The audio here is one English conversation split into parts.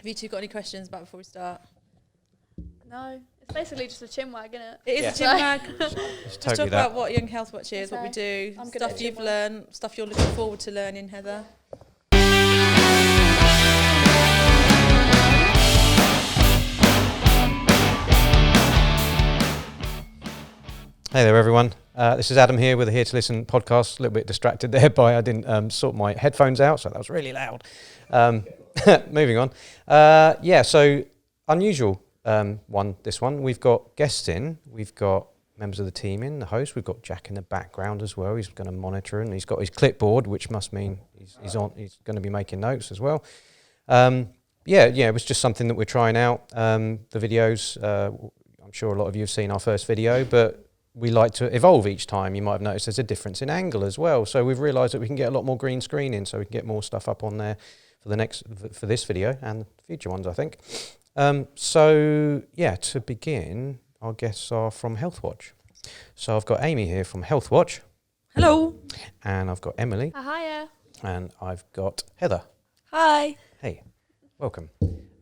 Have you two got any questions about before we start? No, it's basically just a CHINWAG, isn't it? It is a CHINWAG. It's Just talk about what Young Healthwatch is, what we do, I'm good stuff at you've CHINWAG. learned, stuff you're looking forward to learning, Heather. Hey there, everyone. This is Adam here with the Hear2Listen podcast. A little bit distracted there by I didn't sort my headphones out, so that was really loud. Moving on. So unusual this one. We've got guests in. We've got members of the team in, the host. We've got Jack in the background as well. He's going to monitor, and he's got his clipboard, which must mean he's going to be making notes as well. It was just something that we're trying out. The videos, I'm sure a lot of you have seen our first video, but we like to evolve each time. You might have noticed there's a difference in angle as well. So we've realised that we can get a lot more green screen in, so we can get more stuff up on there for this video and future ones, I think. To begin, our guests are from Healthwatch. So I've got Amy here from Healthwatch. Hello. And I've got Emily. Hiya. And I've got Heather. Hi. Hey, welcome.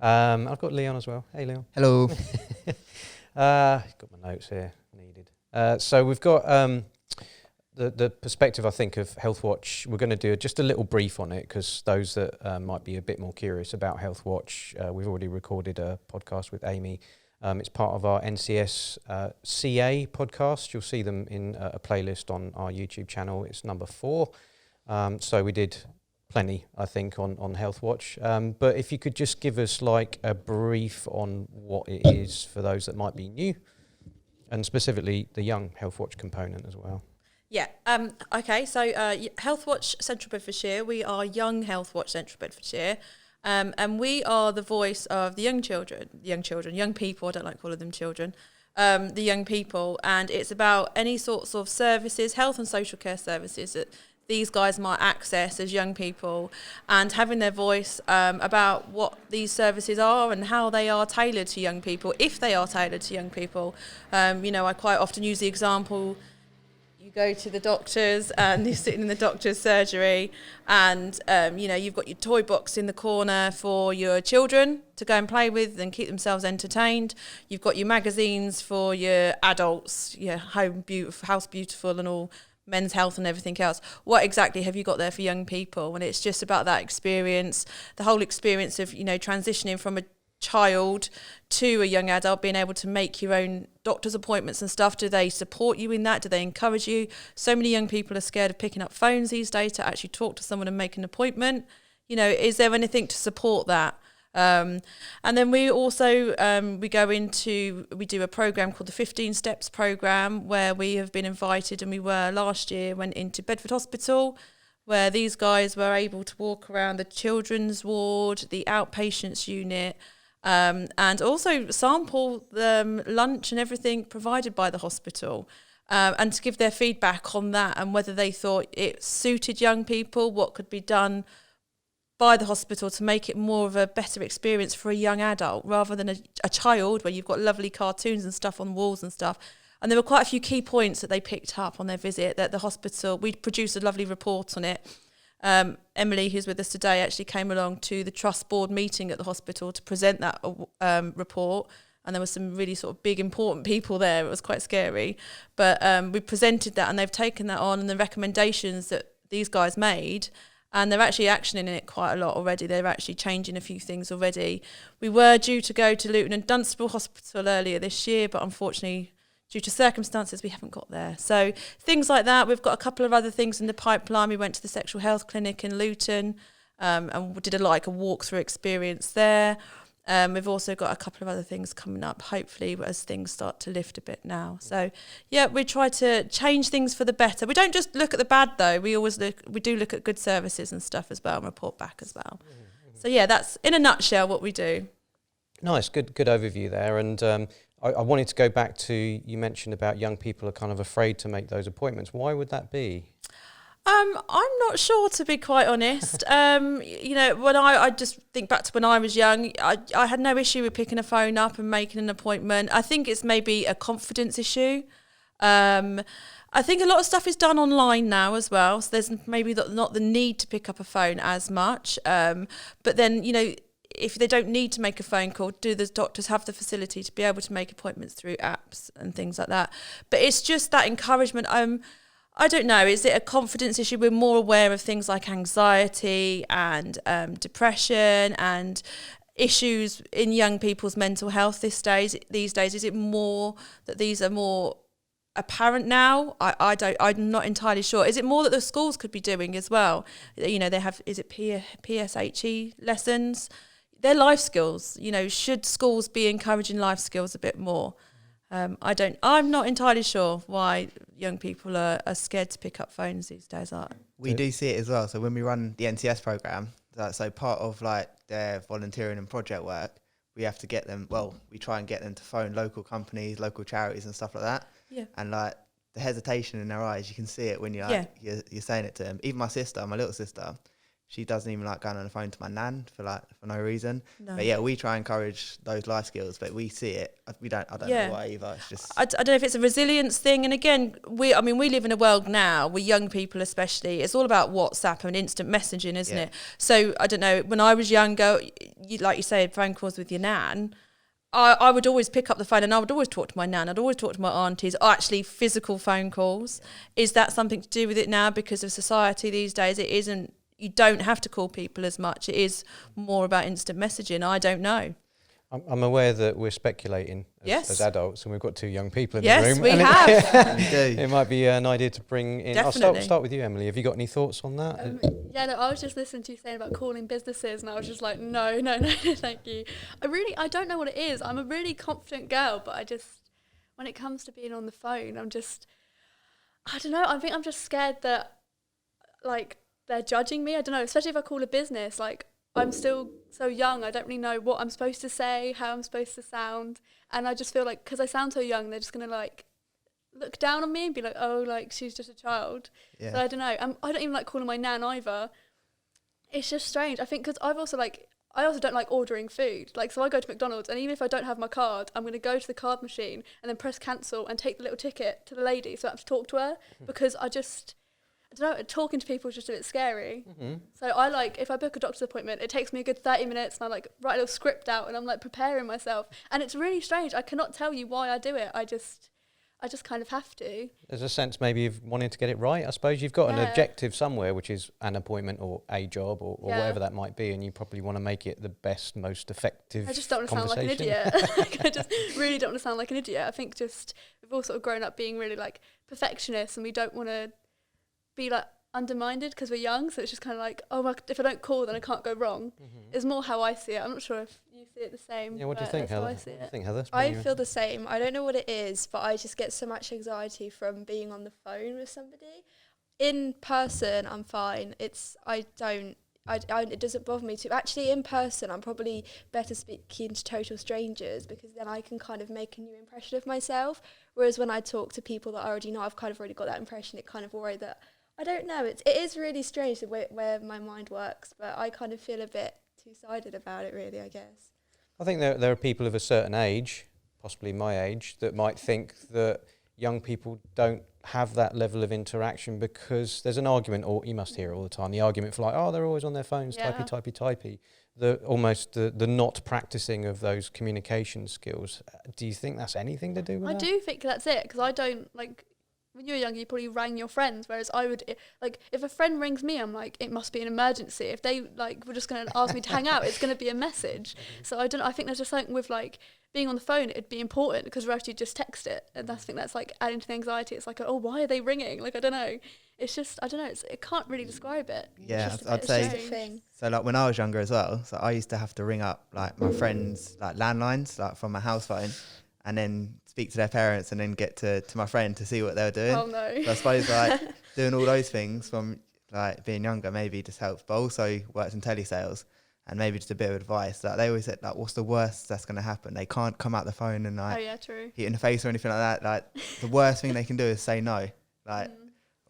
I've got Leon as well. Hey, Leon. Hello. Got my notes here needed. So we've got the perspective, I think, of Healthwatch. We're going to do just a little brief on it because those that might be a bit more curious about Healthwatch, we've already recorded a podcast with Amy. It's part of our NCS CA podcast. You'll see them in a playlist on our YouTube channel. It's number 4. So we did plenty, I think, on Healthwatch. But if you could just give us like a brief on what it is for those that might be new, and specifically the young Healthwatch component as well. Yeah. Okay. So Healthwatch Central Bedfordshire. We are Young Healthwatch Central Bedfordshire, and we are the voice of the young people. I don't like calling them children. The young people, and it's about any sorts of services, health and social care services that these guys might access as young people, and having their voice about what these services are and how they are tailored to young people, if they are tailored to young people. I quite often use the example, you go to the doctors and you're sitting in the doctor's surgery and, you've got your toy box in the corner for your children to go and play with and keep themselves entertained. You've got your magazines for your adults, your House Beautiful and all, Men's Health and everything else. What exactly have you got there for young people? And it's just about that experience, the whole experience of, transitioning from a child to a young adult, being able to make your own doctor's appointments and stuff. Do they support you in that? Do they encourage you? So many young people are scared of picking up phones these days to actually talk to someone and make an appointment. Is there anything to support that? And then we also we do a program called the 15 Steps program, where we have been invited, and we were last year, went into Bedford Hospital, where these guys were able to walk around the children's ward, the outpatients unit, and also sample lunch and everything provided by the hospital, and to give their feedback on that and whether they thought it suited young people, what could be done by the hospital to make it more of a better experience for a young adult rather than a child, where you've got lovely cartoons and stuff on the walls and stuff. And there were quite a few key points that they picked up on their visit that the hospital, we produced a lovely report on it. Emily, who's with us today, actually came along to the trust board meeting at the hospital to present that report. And there were some really sort of big, important people there. It was quite scary. But we presented that, and they've taken that on, and the recommendations that these guys made, and they're actually actioning it quite a lot already. They're actually changing a few things already. We were due to go to Luton and Dunstable Hospital earlier this year, but unfortunately, due to circumstances, we haven't got there. So things like that. We've got a couple of other things in the pipeline. We went to the sexual health clinic in Luton, and we did a walkthrough experience there. We've also got a couple of other things coming up, hopefully, as things start to lift a bit now. So, we try to change things for the better. We don't just look at the bad, though. We do look at good services and stuff as well, and report back as well. Mm-hmm. So, that's in a nutshell what we do. Nice, good overview there. And I wanted to go back to, you mentioned about young people are kind of afraid to make those appointments. Why would that be? I'm not sure, to be quite honest. When I just think back to when I was young, I had no issue with picking a phone up and making an appointment. I think it's maybe a confidence issue. I think a lot of stuff is done online now as well, so there's maybe not the need to pick up a phone as much. But then, if they don't need to make a phone call, do the doctors have the facility to be able to make appointments through apps and things like that? But it's just that encouragement. I don't know, is it a confidence issue? We're more aware of things like anxiety and depression and issues in young people's mental health these days. Is it more that these are more apparent now? I'm not entirely sure. Is it more that the schools could be doing as well? You know, they have, is it PSHE lessons? They're life skills. You know, should schools be encouraging life skills a bit more? I'm not entirely sure why young people are scared to pick up phones these days. We do see it as well. So when we run the NCS program, so part of like their volunteering and project work, we have to get them, we try and get them to phone local companies, local charities and stuff like that. Yeah. And like the hesitation in their eyes, you can see it when you're like, you're saying it to them. Even my little sister, she doesn't even like going on the phone to my nan for no reason. No. But yeah, we try and encourage those life skills, but we see it. I don't know why either. It's just I don't know if it's a resilience thing. And again, we live in a world now where young people especially, it's all about WhatsApp and instant messaging, isn't it? So I don't know, when I was younger, like you say, phone calls with your nan, I would always pick up the phone and I would always talk to my nan. I'd always talk to my aunties, actually physical phone calls. Is that something to do with it now? Because of society these days, it isn't. You don't have to call people as much. It is more about instant messaging. I don't know. I'm aware that we're speculating as adults, and we've got two young people in the room. Yes, we have. It might be an idea to bring in. Definitely. I'll start with you, Emily. Have you got any thoughts on that? I was just listening to you saying about calling businesses, and I was just like, no, thank you. I don't know what it is. I'm a really confident girl, but when it comes to being on the phone, I don't know. I think I'm just scared that, like, they're judging me. I don't know, especially if I call a business, like, I'm still so young, I don't really know what I'm supposed to say, how I'm supposed to sound, and I just feel like, because I sound so young, they're just going to, like, look down on me and be like, oh, like, she's just a child. Yeah. So I don't know. I don't even like calling my nan either. It's just strange. I think because I also don't like ordering food. Like, so I go to McDonald's, and even if I don't have my card, I'm going to go to the card machine and then press cancel and take the little ticket to the lady so I have to talk to her, because I don't know, talking to people is just a bit scary. Mm-hmm. So if I book a doctor's appointment, it takes me a good 30 minutes and I like write a little script out and I'm like preparing myself. And it's really strange. I cannot tell you why I do it. I just kind of have to. There's a sense maybe of wanting to get it right. I suppose you've got an objective somewhere, which is an appointment or a job or whatever that might be, and you probably want to make it the best, most effective. I just don't want to sound like an idiot. I just really don't want to sound like an idiot. I think just we've all sort of grown up being really like perfectionists, and we don't want to be like undermined because we're young, so it's just kind of like, if I don't call, then I can't go wrong. Is more how I see it. I'm not sure if you see it the same. Yeah, what do you think, Heather? I feel the same. I don't know what it is, but I just get so much anxiety from being on the phone with somebody. In person, I'm fine. It doesn't bother me too. Actually, in person, I'm probably better speaking to total strangers, because then I can kind of make a new impression of myself. Whereas when I talk to people that I already know, I've kind of already got that impression. It kind of worry that, I don't know, it is really strange the way where my mind works, but I kind of feel a bit two-sided about it, really, I guess. I think there are people of a certain age, possibly my age, that might think that young people don't have that level of interaction because there's an argument, or you must hear it all the time, the argument for like, they're always on their phones, typey. The not practicing of those communication skills. Do you think that's anything to do with that? I do think that's it, because I don't, like, when you were younger, you probably rang your friends, whereas I would, like, if a friend rings me, I'm like, it must be an emergency. If they, like, were just going to ask me to hang out, it's going to be a message. So I think there's just something with, like, being on the phone, it'd be important, because we're actually just text it. And I think that's, like, adding to the anxiety. It's like, why are they ringing? Like, I don't know. It's just, I don't know, it can't really describe it. Yeah, I'd say, so, like, when I was younger as well, so I used to have to ring up, like, my friends, like, landlines, like, from my house phone, and then speak to their parents and then get to my friend to see what they were doing. Oh no. So I suppose like doing all those things from like being younger maybe just helps, but also worked in telesales, and maybe just a bit of advice. Like they always said, like, what's the worst that's going to happen? They can't come out the phone and like true. hit in the face or anything like that. Like the worst thing they can do is say no, like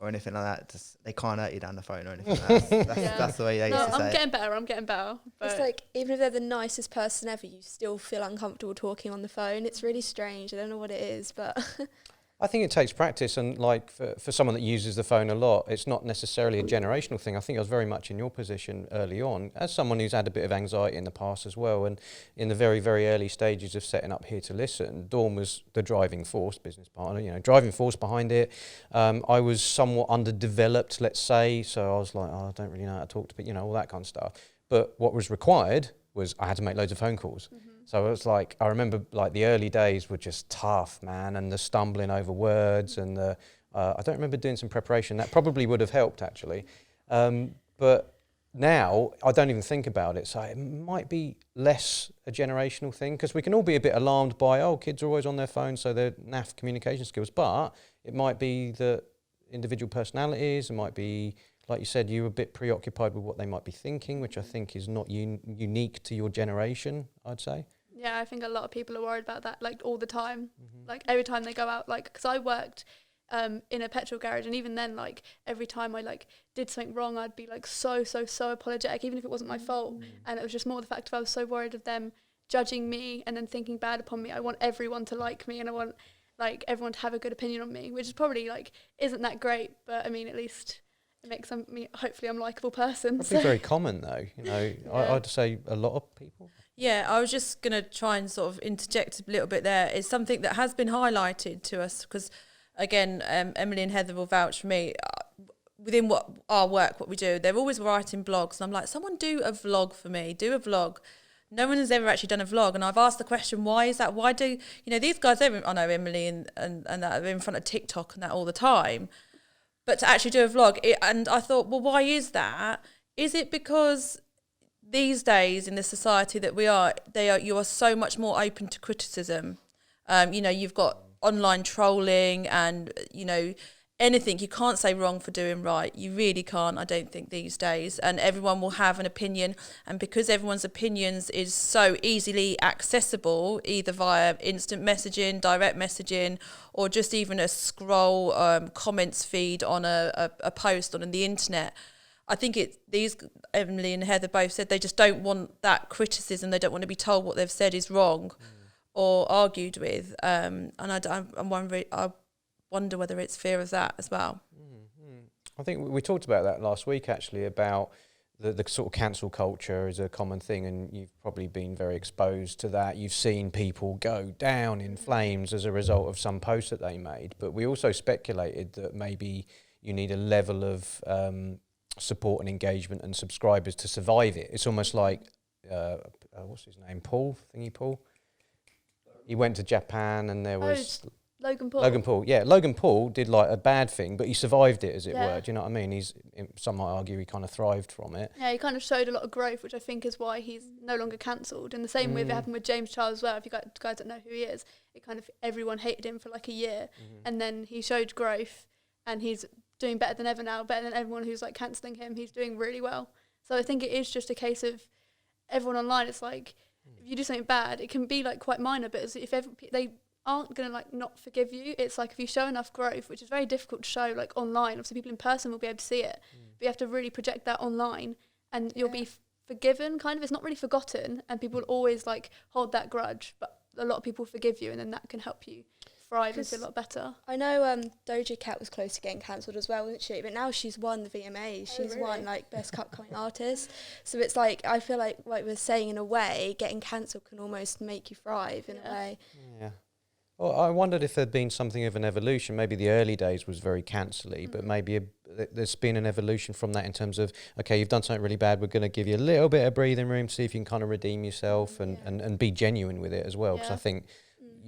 or anything like that. Just they can't hurt you down the phone or anything like that. That's the way they used to say I'm getting better. But it's like, even if they're the nicest person ever, you still feel uncomfortable talking on the phone. It's really strange. I don't know what it is, but I think it takes practice, and like for someone that uses the phone a lot, it's not necessarily a generational thing. I think I was very much in your position early on, as someone who's had a bit of anxiety in the past as well. And in the very, very early stages of setting up Hear2Listen, Dawn was the driving force, business partner, driving force behind it. I was somewhat underdeveloped, let's say, so I was like, I don't really know how to talk to people, all that kind of stuff. But what was required was I had to make loads of phone calls. Mm-hmm. So it was like, I remember like the early days were just tough, man, and the stumbling over words and I don't remember doing some preparation. That probably would have helped actually. But now I don't even think about it. So it might be less a generational thing, because we can all be a bit alarmed by, kids are always on their phones, so they're naff communication skills. But it might be that individual personalities, it might be, like you said, you're a bit preoccupied with what they might be thinking, which I think is not unique to your generation, I'd say. Yeah, I think a lot of people are worried about that, like, all the time. Mm-hmm. Like, every time they go out, like, because I worked in a petrol garage, and even then, like, every time I, like, did something wrong, I'd be, like, so apologetic, even if it wasn't my fault. And it was just more the fact of I was so worried of them judging me and then thinking bad upon me. I want everyone to like me, and I want, like, everyone to have a good opinion on me, which is probably, like, isn't that great, but, I mean, at least it makes me, hopefully I'm a likeable person. Probably very common though, yeah. I'd say a lot of people. Yeah, I was just going to try and sort of interject a little bit there. It's something that has been highlighted to us because, again, Emily and Heather will vouch for me. Within our work, what we do, they're always writing blogs. And I'm like, someone do a vlog for me, do a vlog. No one has ever actually done a vlog. And I've asked the question, why is that? Why do, these guys, I know Emily and that are in front of TikTok and that all the time. But to actually do a vlog, and I thought, well, why is that? Is it because these days in the society that you are so much more open to criticism? You've got online trolling and, anything. You can't say wrong for doing right. You really can't, I don't think, these days. And everyone will have an opinion. And because everyone's opinions is so easily accessible, either via instant messaging, direct messaging, or just even a scroll comments feed on a post on the internet, I think these Emily and Heather both said they just don't want that criticism. They don't want to be told what they've said is wrong or argued with. And I'm wondering, I wonder whether it's fear of that as well. I think we talked about that last week actually, about the sort of cancel culture is a common thing, and you've probably been very exposed to that. You've seen people go down in flames as a result of some post that they made, but we also speculated that maybe you need a level of support and engagement and subscribers to survive it. It's almost like what's his name, Paul. He went to Japan and there was Logan Paul. Yeah, Logan Paul did like a bad thing, but he survived it, as it were. Do you know what I mean? Some might argue he kind of thrived from it. Yeah, he kind of showed a lot of growth, which I think is why he's no longer cancelled. In the same way that happened with James Charles as well. If you guys don't know who he is, everyone hated him for like a year, and then he showed growth, and he's doing better than ever now, better than everyone who's like cancelling him. He's doing really well. So I think it is just a case of everyone online. It's like if you do something bad, it can be like quite minor, but if they aren't going to like not forgive you. It's like if you show enough growth, which is very difficult to show like online, obviously people in person will be able to see it, but you have to really project that online and you'll be forgiven kind of. It's not really forgotten, and people will always like hold that grudge, but a lot of people forgive you, and then that can help you thrive and feel a lot better. I know Doja Cat was close to getting cancelled as well, wasn't she? But now she's won the VMAs. She's won like Best Upcoming Artist. So it's like, I feel like we're saying, in a way, getting cancelled can almost make you thrive in a way. Yeah. Well, I wondered if there'd been something of an evolution. Maybe the early days was very cancel-y, but maybe there's been an evolution from that in terms of, okay, you've done something really bad, we're going to give you a little bit of breathing room, see if you can kind of redeem yourself and be genuine with it as well. Because I think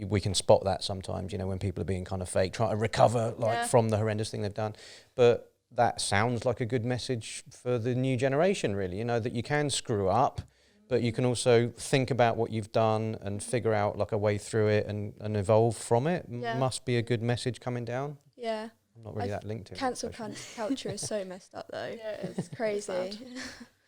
we can spot that sometimes, when people are being kind of fake, trying to recover from the horrendous thing they've done. But that sounds like a good message for the new generation, really, that you can screw up, but you can also think about what you've done and figure out like a way through it and evolve from it. Must be a good message coming down. Yeah. I'm not really that linked to it. Cancel culture is so messed up though. Yeah, it's crazy.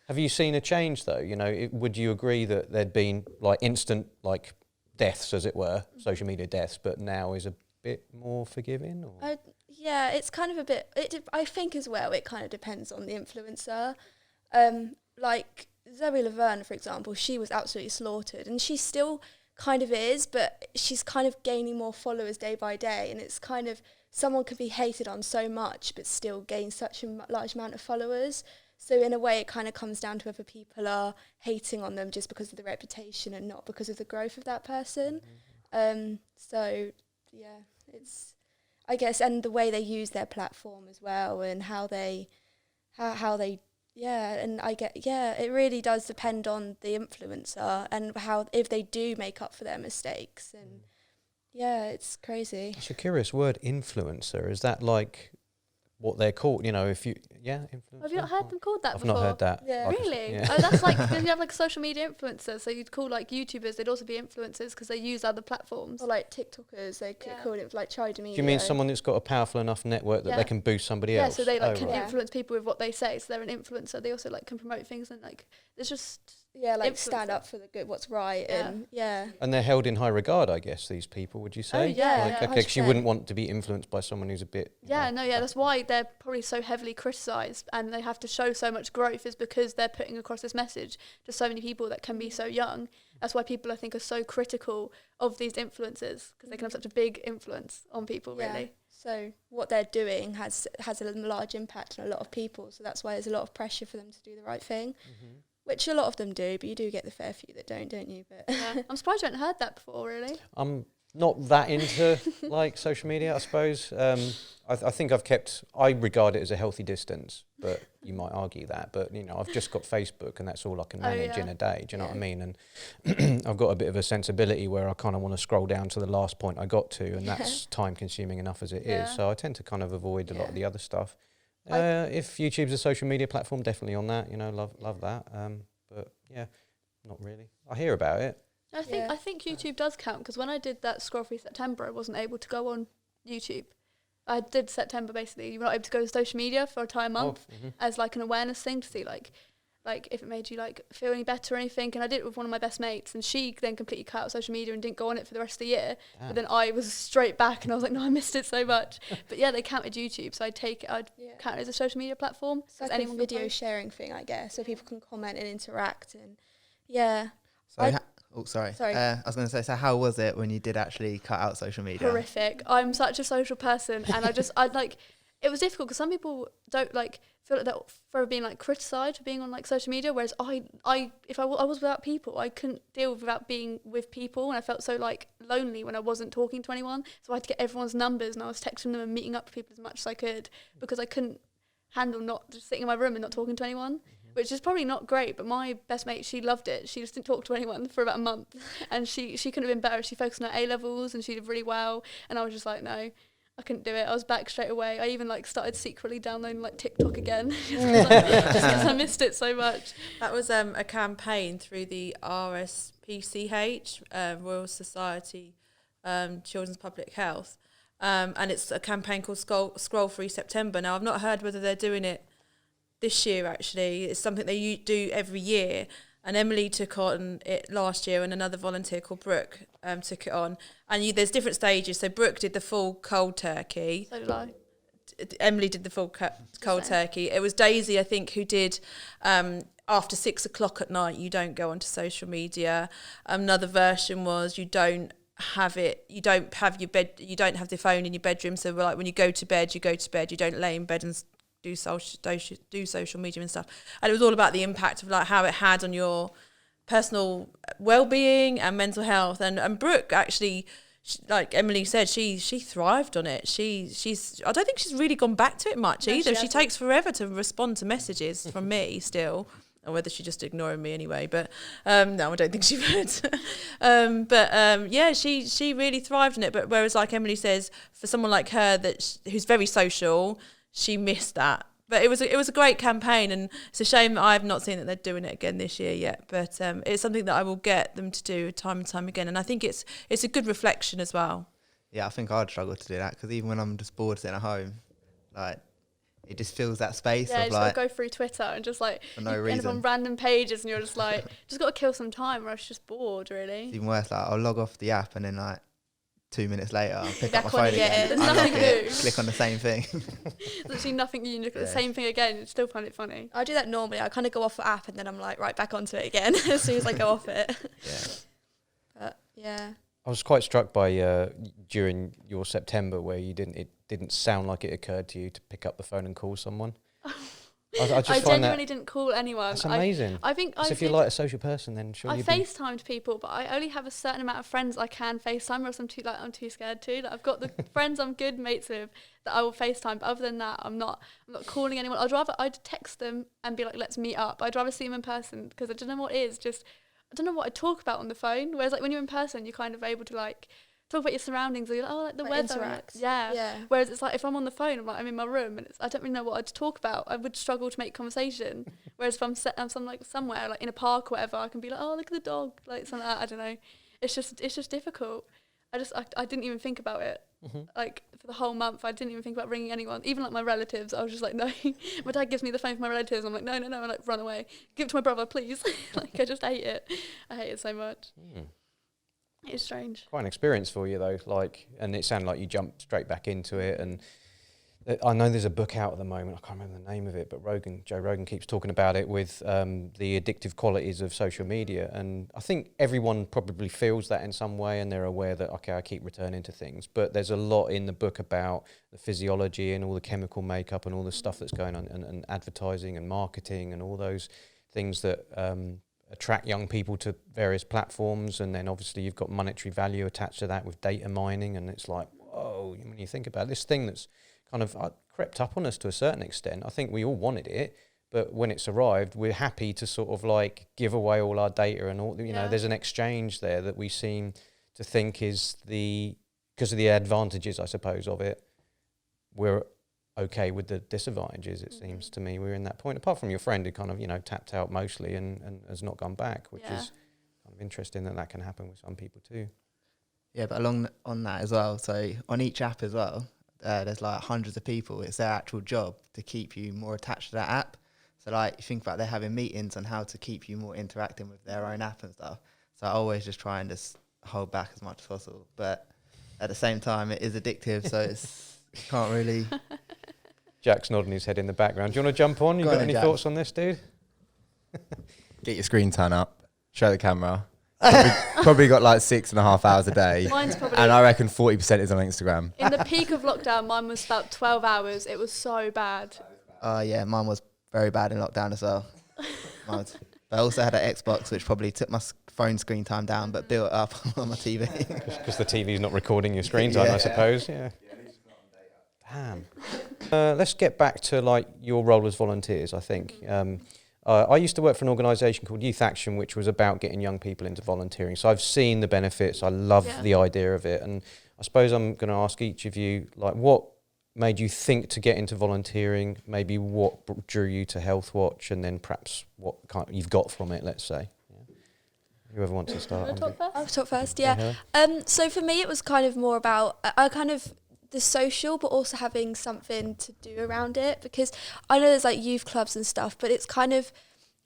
Have you seen a change though? Would you agree that there'd been like instant like deaths, as it were, social media deaths, but now is a bit more forgiving? Or? Yeah, it's kind of a bit, I think as well, it kind of depends on the influencer. Like Zoe Laverne, for example, she was absolutely slaughtered, and she still kind of is, but she's kind of gaining more followers day by day, and it's kind of, someone could be hated on so much but still gain such a large amount of followers. So in a way, it kind of comes down to whether people are hating on them just because of the reputation and not because of the growth of that person. So yeah, it's, I guess, and the way they use their platform as well, and how they and I get, it really does depend on the influencer and how, if they do make up for their mistakes. And it's crazy. It's a curious word, influencer. Is that like what they're called? You know, if you, influencer. Have you not heard them called that before? I've not heard that. Yeah. Really? Oh, that's like, because you have like social media influencers, so you'd call like YouTubers, they'd also be influencers because they use other platforms. Or like TikTokers, they could call it like China Media. Do you mean someone that's got a powerful enough network that they can boost somebody else? Yeah, so they like can right. influence people with what they say, so they're an influencer. They also like can promote things, and like there's just like stand up for the good, what's right. And and they're held in high regard, I guess, these people, would you say? Oh yeah, like, okay, 'cause you wouldn't want to be influenced by someone who's a bit that's why they're probably so heavily criticised, and they have to show so much growth, is because they're putting across this message to so many people that can be so young. That's why people, I think, are so critical of these influencers, because they can have such a big influence on people, really. So what they're doing has a large impact on a lot of people, so that's why there's a lot of pressure for them to do the right thing, which a lot of them do, but you do get the fair few that don't you? But I'm surprised you hadn't heard that before, really. I'm not that into like social media, I suppose. I think I regard it as a healthy distance, but you might argue that. But, you know, I've just got Facebook, and that's all I can manage in a day. Do you know what I mean? And I've got a bit of a sensibility where I kind of want to scroll down to the last point I got to, and that's time consuming enough as it is. So I tend to kind of avoid a lot of the other stuff. If YouTube's a social media platform, definitely on that, you know, love that. But yeah, not really. I hear about it. I think YouTube does count, because when I did that Scroll Free September, I wasn't able to go on YouTube. I did September, basically. You were not able to go to social media for a entire month as like an awareness thing, to see like if it made you like feel any better or anything. And I did it with one of my best mates, and she then completely cut out social media and didn't go on it for the rest of the year. But then I was straight back, and I was like, no, I missed it so much. But yeah, they counted YouTube, so I'd count it as a social media platform. It's like a video sharing thing, I guess, so people can comment and interact. And sorry. I was going to say, so how was it when you did actually cut out social media? Horrific. I'm such a social person, and I'd like, it was difficult because some people don't like feel like they're for being like criticised for being on like social media, whereas I was without people, I couldn't deal without being with people, and I felt so like lonely when I wasn't talking to anyone. So I had to get everyone's numbers, and I was texting them and meeting up with people as much as I could, because I couldn't handle not just sitting in my room and not talking to anyone. Which is probably not great, but my best mate, she loved it. She just didn't talk to anyone for about a month, and she couldn't have been better. She focused on her A-levels, and she did really well, and I was just like, no, I couldn't do it. I was back straight away. I even like started secretly downloading like TikTok again, just because I missed it so much. That was a campaign through the RSPCH, Royal Society Children's Public Health, and it's a campaign called Scroll Free September. Now, I've not heard whether they're doing it this year. Actually, it's something they do every year, and Emily took on it last year, and another volunteer called Brooke took it on. And there's different stages. So Brooke did the full cold turkey. So did I. Emily did the full cold turkey. It was Daisy, I think, who did after 6 o'clock at night, you don't go onto social media. Another version was you don't have the phone in your bedroom. So like when you go to bed, you don't lay in bed and do social media and stuff. And it was all about the impact of like how it had on your personal well-being and mental health. And Brooke actually, like Emily said, she thrived on it. She's I don't think she's really gone back to it much either. She takes forever to respond to messages from me still, or whether she's just ignoring me anyway. But no, I don't think she would. She really thrived on it. But whereas, like Emily says, for someone like her who's very social, she missed that. But it was a great campaign, and it's a shame that I've not seen that they're doing it again this year yet. But it's something that I will get them to do time and time again, and I think it's a good reflection as well. Yeah, I think I'd struggle to do that, because even when I'm just bored sitting at home, like it just fills that space of like go through Twitter and just like for no end up on reason. random pages, and you're just like just got to kill some time, or I was just bored really. It's even worse, like I'll log off the app, and then like 2 minutes later I'll pick up my Back phone on again, There's nothing new. click on the same thing. Literally nothing new. You look at the same thing again, you still find it funny. I do that normally. I kind of go off the app, and then I'm like right back onto it again as soon as I go off it. Yeah. But Yeah. I was quite struck by during your September where it didn't sound like it occurred to you to pick up the phone and call someone. I genuinely didn't call anyone. That's amazing. I think if you're like a social person, then surely I FaceTimed people, but I only have a certain amount of friends I can FaceTime, or else I'm too scared to. Like, I've got the friends I'm good mates with that I will FaceTime, but other than that, I'm not calling anyone. I'd text them and be like, let's meet up. I'd rather see them in person, because I don't know what it is. Just I don't know what I talk about on the phone. Whereas like when you're in person, you're kind of able to like talk about your surroundings, or you're like, oh, like the weather. Interact. Yeah. Whereas it's like if I'm on the phone, I'm in my room and I don't really know what I'd talk about. I would struggle to make conversation. Whereas if I'm somewhere like in a park or whatever, I can be like, oh, look at the dog, like something like that. I don't know. It's just difficult. I didn't even think about it. Mm-hmm. Like for the whole month, I didn't even think about ringing anyone, even like my relatives. I was just like, no. My dad gives me the phone for my relatives. I'm like, no, I like run away. Give it to my brother, please. Like I just hate it. I hate it so much. It's strange. Quite an experience for you though, like, and it sounded like you jumped straight back into it. And I know there's a book out at the moment, I can't remember the name of it, but Joe Rogan keeps talking about it with the addictive qualities of social media. And I think everyone probably feels that in some way, and they're aware that, okay, I keep returning to things. But there's a lot in the book about the physiology and all the chemical makeup and all the stuff that's going on, and advertising and marketing and all those things that attract young people to various platforms. And then obviously you've got monetary value attached to that with data mining, and it's like, whoa, when you think about this thing that's kind of crept up on us to a certain extent. I think we all wanted it, but when it's arrived, we're happy to sort of like give away all our data and all, you know, there's an exchange there that we seem to think is because of the advantages, I suppose, of it, we're okay with the disadvantages, it seems to me. We're in that point, apart from your friend who kind of, you know, tapped out mostly and has not gone back, which is kind of interesting that can happen with some people too. Yeah, but on that as well, so on each app as well, there's like hundreds of people. It's their actual job to keep you more attached to that app. So like you think about, they're having meetings on how to keep you more interacting with their own app and stuff. So I always just try and just hold back as much as possible. But at the same time, it is addictive, so you can't really... Jack's nodding his head in the background. Do you want to jump on? You got any thoughts on this, dude? Get your screen time up, show the camera. Probably got like 6.5 hours a day. Mine's probably, and I reckon 40% is on Instagram. in the peak of lockdown, mine was about 12 hours. It was so bad. Yeah, mine was very bad in lockdown as well. But I also had an Xbox, which probably took my phone screen time down, but built it up on my TV. Because the TV's not recording your screen time, I suppose. Yeah. Damn. Let's get back to like your role as volunteers, I think. I used to work for an organisation called Youth Action, which was about getting young people into volunteering. So I've seen the benefits. I love the idea of it. And I suppose I'm going to ask each of you, like, what made you think to get into volunteering? Maybe what drew you to Healthwatch, and then perhaps what you've got from it, let's say. Yeah. Whoever wants to start. I'll talk first, yeah. So for me, it was kind of more about, the social, but also having something to do around it, because I know there's like youth clubs and stuff, but it's kind of,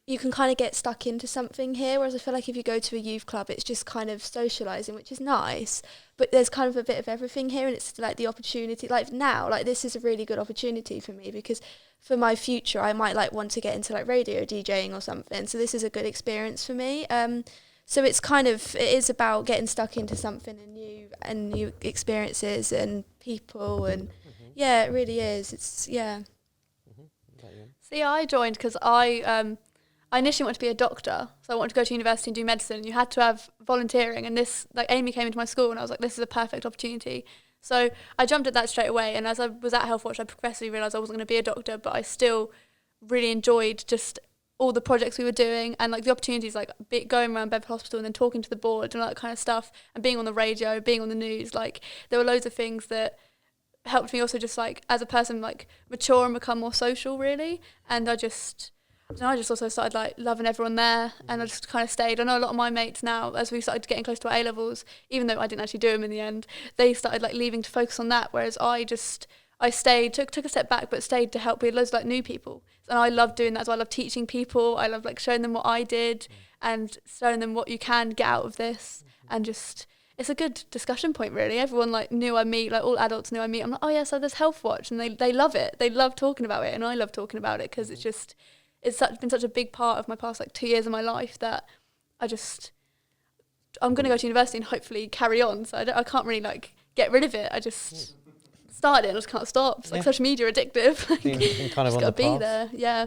you can kind of get stuck into something here, whereas I feel like if you go to a youth club, it's just kind of socialising, which is nice, but there's kind of a bit of everything here, and it's like the opportunity, like now, like this is a really good opportunity for me, because for my future I might like want to get into like radio DJing or something, so this is a good experience for me. So it's kind of, it is about getting stuck into something and new experiences and people, and it really is. It's See, I joined because I initially wanted to be a doctor, so I wanted to go to university and do medicine, and you had to have volunteering, and this, like, Amy came into my school and I was like, this is a perfect opportunity. So I jumped at that straight away, and as I was at Healthwatch, I progressively realised I wasn't going to be a doctor, but I still really enjoyed just all the projects we were doing, and like the opportunities, like going around Bedford Hospital and then talking to the board and all that kind of stuff, and being on the radio, being on the news. Like there were loads of things that helped me also just like as a person like mature and become more social, really. And I just also started like loving everyone there, and I just kind of stayed. I know a lot of my mates now, as we started getting close to our A-levels, even though I didn't actually do them in the end, they started like leaving to focus on that, whereas I stayed, took a step back, but stayed to help with loads of like new people. And I love doing that. So I love teaching people. I love like showing them what I did and showing them what you can get out of this. And just, it's a good discussion point, really. Everyone like knew I meet, like all adults knew I meet. I'm like, oh yeah, so there's Healthwatch, and they love it. They love talking about it, and I love talking about it because it's been such a big part of my past like 2 years of my life that I I'm going to go to university and hopefully carry on. So I can't really like get rid of it. I just started it and I just can't stop. It's like social media addictive. Been kind of just on got the to be path. there. Yeah.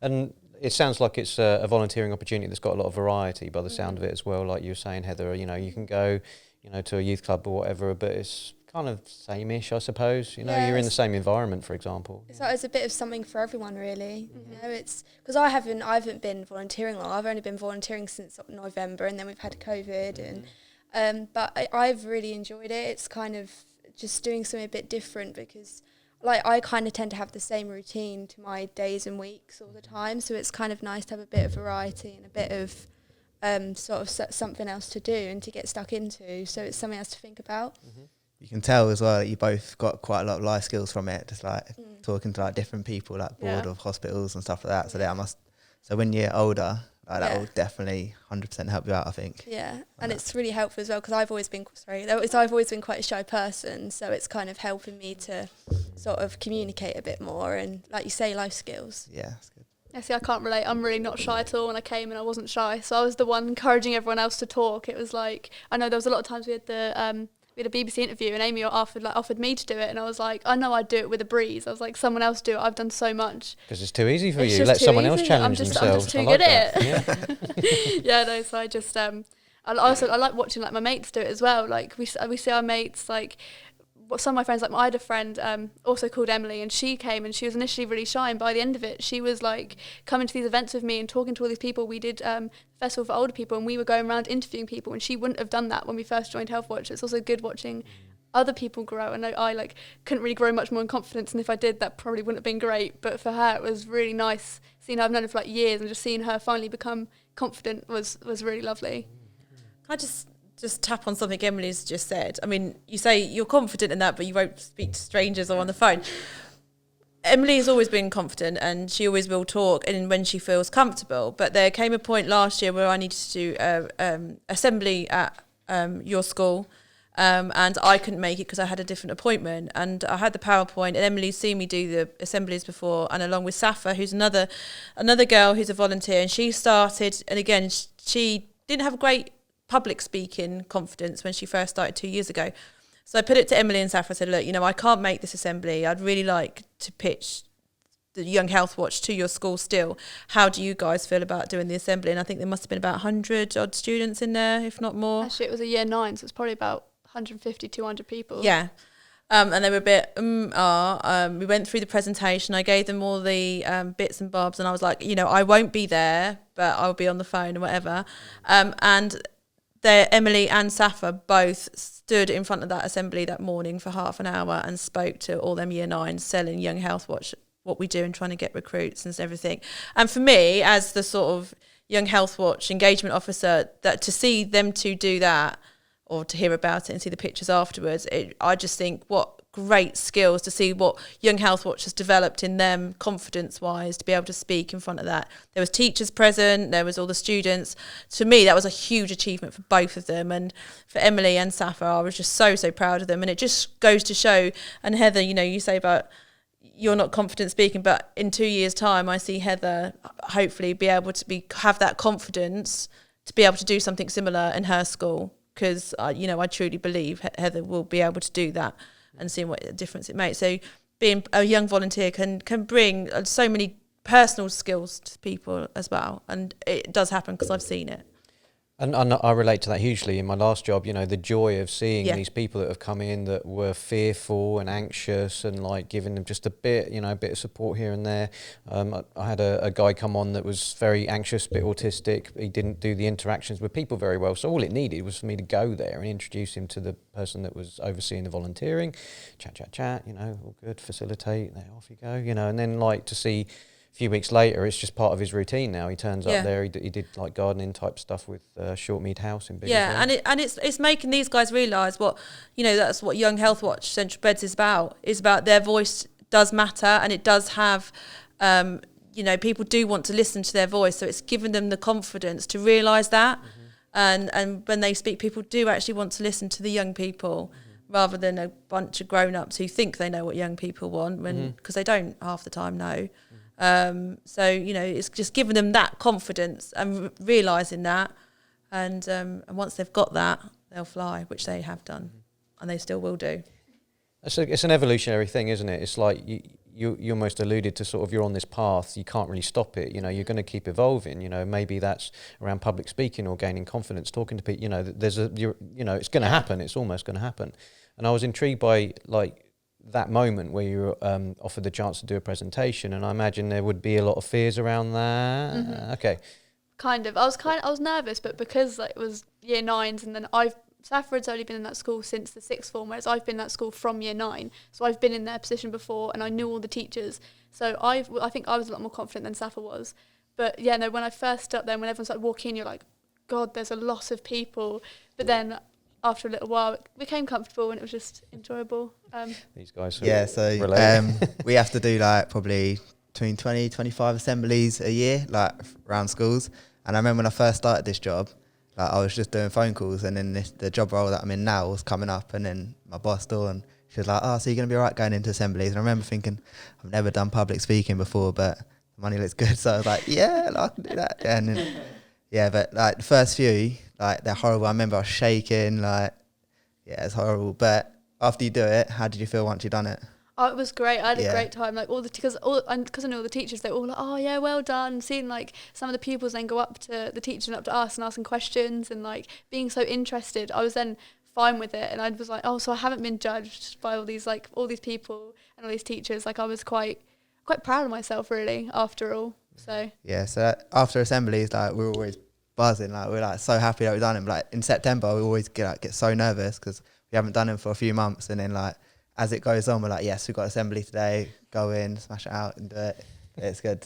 And it sounds like it's a volunteering opportunity that's got a lot of variety by the sound of it as well. Like you were saying, Heather, you know, you can go, you know, to a youth club or whatever, but it's kind of same-ish, I suppose. You know, you're in the same environment, for example. It's like it's a bit of something for everyone, really. You know, it's because I haven't been volunteering long. I've only been volunteering since November, and then we've had COVID, and but I've really enjoyed it. It's kind of just doing something a bit different because, like, I kind of tend to have the same routine to my days and weeks all the time. So it's kind of nice to have a bit of variety and a bit of sort of something else to do and to get stuck into. So it's something else to think about. You can tell as well that you both got quite a lot of life skills from it, just like talking to like different people, like board of hospitals and stuff like that. So so when you're older, like, that will definitely 100% help you out, I think. Yeah, and it's really helpful as well because I've always been quite a shy person, so it's kind of helping me to sort of communicate a bit more and, like you say, life skills. Yeah, that's good. Yeah, see, I can't relate. I'm really not shy at all. When I came in, I wasn't shy, so I was the one encouraging everyone else to talk. It was like, I know there was a lot of times we had a BBC interview and Amy offered me to do it, and I was like, I know I'd do it with a breeze. I was like, someone else do it. I've done so much. Because it's too easy for It's you. just Let too someone easy. else challenge themselves. I'm just too good at it. Yeah, no. So I just I like watching like my mates do it as well. Like we see our mates, like some of my friends, like I had a friend also called Emily, and she came and she was initially really shy, and by the end of it she was like coming to these events with me and talking to all these people. We did festival for older people and we were going around interviewing people, and she wouldn't have done that when we first joined Healthwatch. It's also good watching other people grow. And I like couldn't really grow much more in confidence, and if I did, that probably wouldn't have been great, but for her it was really nice seeing her. I've known her for like years, and just seeing her finally become confident was really lovely. I just tap on something Emily's just said. I mean, you say you're confident in that, but you won't speak to strangers or on the phone. Emily has always been confident and she always will talk and when she feels comfortable. But there came a point last year where I needed to do assembly at your school, and I couldn't make it because I had a different appointment. And I had the PowerPoint, and Emily's seen me do the assemblies before, and along with Safa, who's another girl who's a volunteer, and she started. And again, she didn't have a great public speaking confidence when she first started 2 years ago. So I put it to Emily and Safa. I said, look, you know, I can't make this assembly. I'd really like to pitch the Young Healthwatch to your school still. How do you guys feel about doing the assembly? And I think there must have been about 100 odd students in there, if not more. Actually, it was a year 9, so it's probably about 150, 200 people. Yeah. And they were a bit, we went through the presentation. I gave them all the bits and bobs, and I was like, you know, I won't be there, but I'll be on the phone or whatever. And Emily and Safa both stood in front of that assembly that morning for half an hour and spoke to all them year 9s selling Young Healthwatch, what we do and trying to get recruits and everything. And for me, as the sort of Young Healthwatch engagement officer, that to see them to do that or to hear about it and see the pictures afterwards, I just think what great skills to see what Young Healthwatch has developed in them confidence-wise to be able to speak in front of that. There was teachers present, there was all the students. To me, that was a huge achievement for both of them. And for Emily and Safa, I was just so proud of them. And it just goes to show, and Heather, you know, you say about you're not confident speaking, but in 2 years' time, I see Heather hopefully be able to have that confidence to be able to do something similar in her school. Because, you know, I truly believe Heather will be able to do that and seeing what difference it makes. So being a young volunteer can bring so many personal skills to people as well. And it does happen because I've seen it. And I relate to that hugely in my last job, you know, the joy of seeing these people that have come in that were fearful and anxious and like giving them just a bit of support here and there. I had a guy come on that was very anxious, a bit autistic. He didn't do the interactions with people very well. So all it needed was for me to go there and introduce him to the person that was overseeing the volunteering, chat, you know, all good, facilitate, there, off you go, you know, and then like to see a few weeks later, it's just part of his routine now. He turns up there. He did like gardening type stuff with Shortmead House in Big. Yeah, and it's making these guys realise what, you know, that's what Young Healthwatch Central Beds is about. Is about their voice does matter, and it does have, you know, people do want to listen to their voice. So it's given them the confidence to realise that, and when they speak, people do actually want to listen to the young people. Rather than a bunch of grown-ups who think they know what young people want, because they don't half the time know. So, you know, it's just giving them that confidence and realising that. And once they've got that, they'll fly, which they have done, and they still will do. It's an evolutionary thing, isn't it? It's like you almost alluded to sort of you're on this path, you can't really stop it. You know, you're going to keep evolving. You know, maybe that's around public speaking or gaining confidence, talking to people. You know, it's going to happen. It's almost going to happen. And I was intrigued by like that moment where you were offered the chance to do a presentation, and I imagine there would be a lot of fears around that. Okay. Kind of. I was nervous, but because like, it was year 9s, and then Safford's only been in that school since the 6th form, whereas I've been in that school from year 9. So I've been in their position before, and I knew all the teachers. So I think I was a lot more confident than Safford was. But yeah, no, when I first stood there, when everyone started walking in, you're like, God, there's a lot of people. But then after a little while, it became comfortable, and it was just enjoyable. These guys. So we have to do like probably between 20, 25 assemblies a year, like around schools. And I remember when I first started this job, like I was just doing phone calls, and then the job role that I'm in now was coming up, and then my boss Dawn, she was like, "Oh, so you're gonna be alright going into assemblies?" And I remember thinking, I've never done public speaking before, but the money looks good, so I was like, "Yeah, I can do that." Yeah, and then, but like the first few, like they're horrible. I remember I was shaking, like it's horrible. But after you do it, how did you feel once you'd done it? Oh, it was great. I had a great time. Like because I know all the teachers, they're all like, "Oh yeah, well done." Seeing like some of the pupils then go up to the teacher and up to us and asking questions, and like being so interested, I was then fine with it, and I was like, "Oh, so I haven't been judged by all these people and all these teachers." Like I was quite proud of myself really after all. So so after assemblies, like we were always buzzing. Like we're like so happy that we've done them. Like in September, we always get so nervous because we haven't done them for a few months, and then like, as it goes on, we're like, yes, we've got assembly today, go in, smash it out and do it. It's good.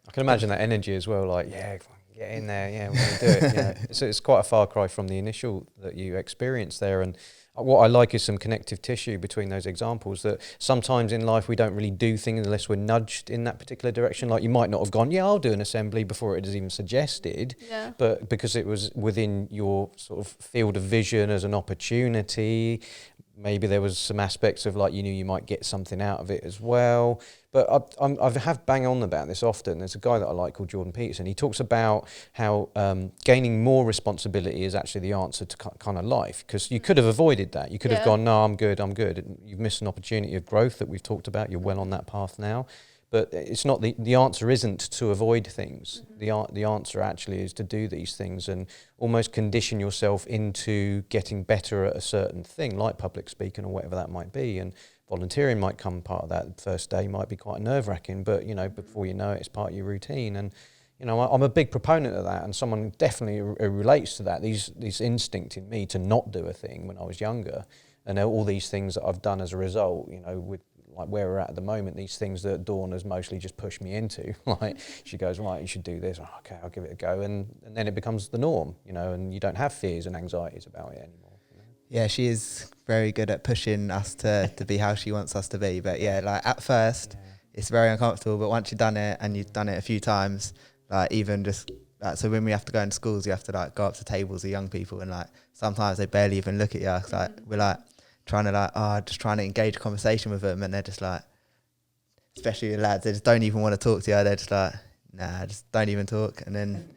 I can imagine that energy as well, like, yeah, get in there, yeah, we're going to do it. Yeah. So it's quite a far cry from the initial that you experienced there. And what I like is some connective tissue between those examples, that sometimes in life we don't really do things unless we're nudged in that particular direction. Like you might not have gone, yeah, I'll do an assembly before it is even suggested, but because it was within your sort of field of vision as an opportunity, maybe there was some aspects of like you knew you might get something out of it as well. But I have bang on about this often. There's a guy that I like called Jordan Peterson. He talks about how gaining more responsibility is actually the answer to kind of life, because you could have avoided that. You could have gone, no, I'm good. You've missed an opportunity of growth that we've talked about. You're well on that path now. But it's not the answer isn't to avoid things. The answer actually is to do these things and almost condition yourself into getting better at a certain thing, like public speaking or whatever that might be. And volunteering might come part of that. The first day might be quite nerve-wracking, but before you know it, it's part of your routine. And I'm a big proponent of that, and someone definitely relates to that. These instinct in me to not do a thing when I was younger, and all these things that I've done as a result. With like where we're at the moment, these things that Dawn has mostly just pushed me into. Like she goes, right, you should do this. Oh, okay, I'll give it a go, and then it becomes the norm, and you don't have fears and anxieties about it anymore. Yeah, she is very good at pushing us to be how she wants us to be. But like at first, it's very uncomfortable. But once you've done it and you've done it a few times, like even just so when we have to go into schools, you have to like go up to tables of young people, and like sometimes they barely even look at you. Like we're like trying to engage a conversation with them, and they're just like, especially the lads, they just don't even want to talk to you. They're just like, nah, just don't even talk, and then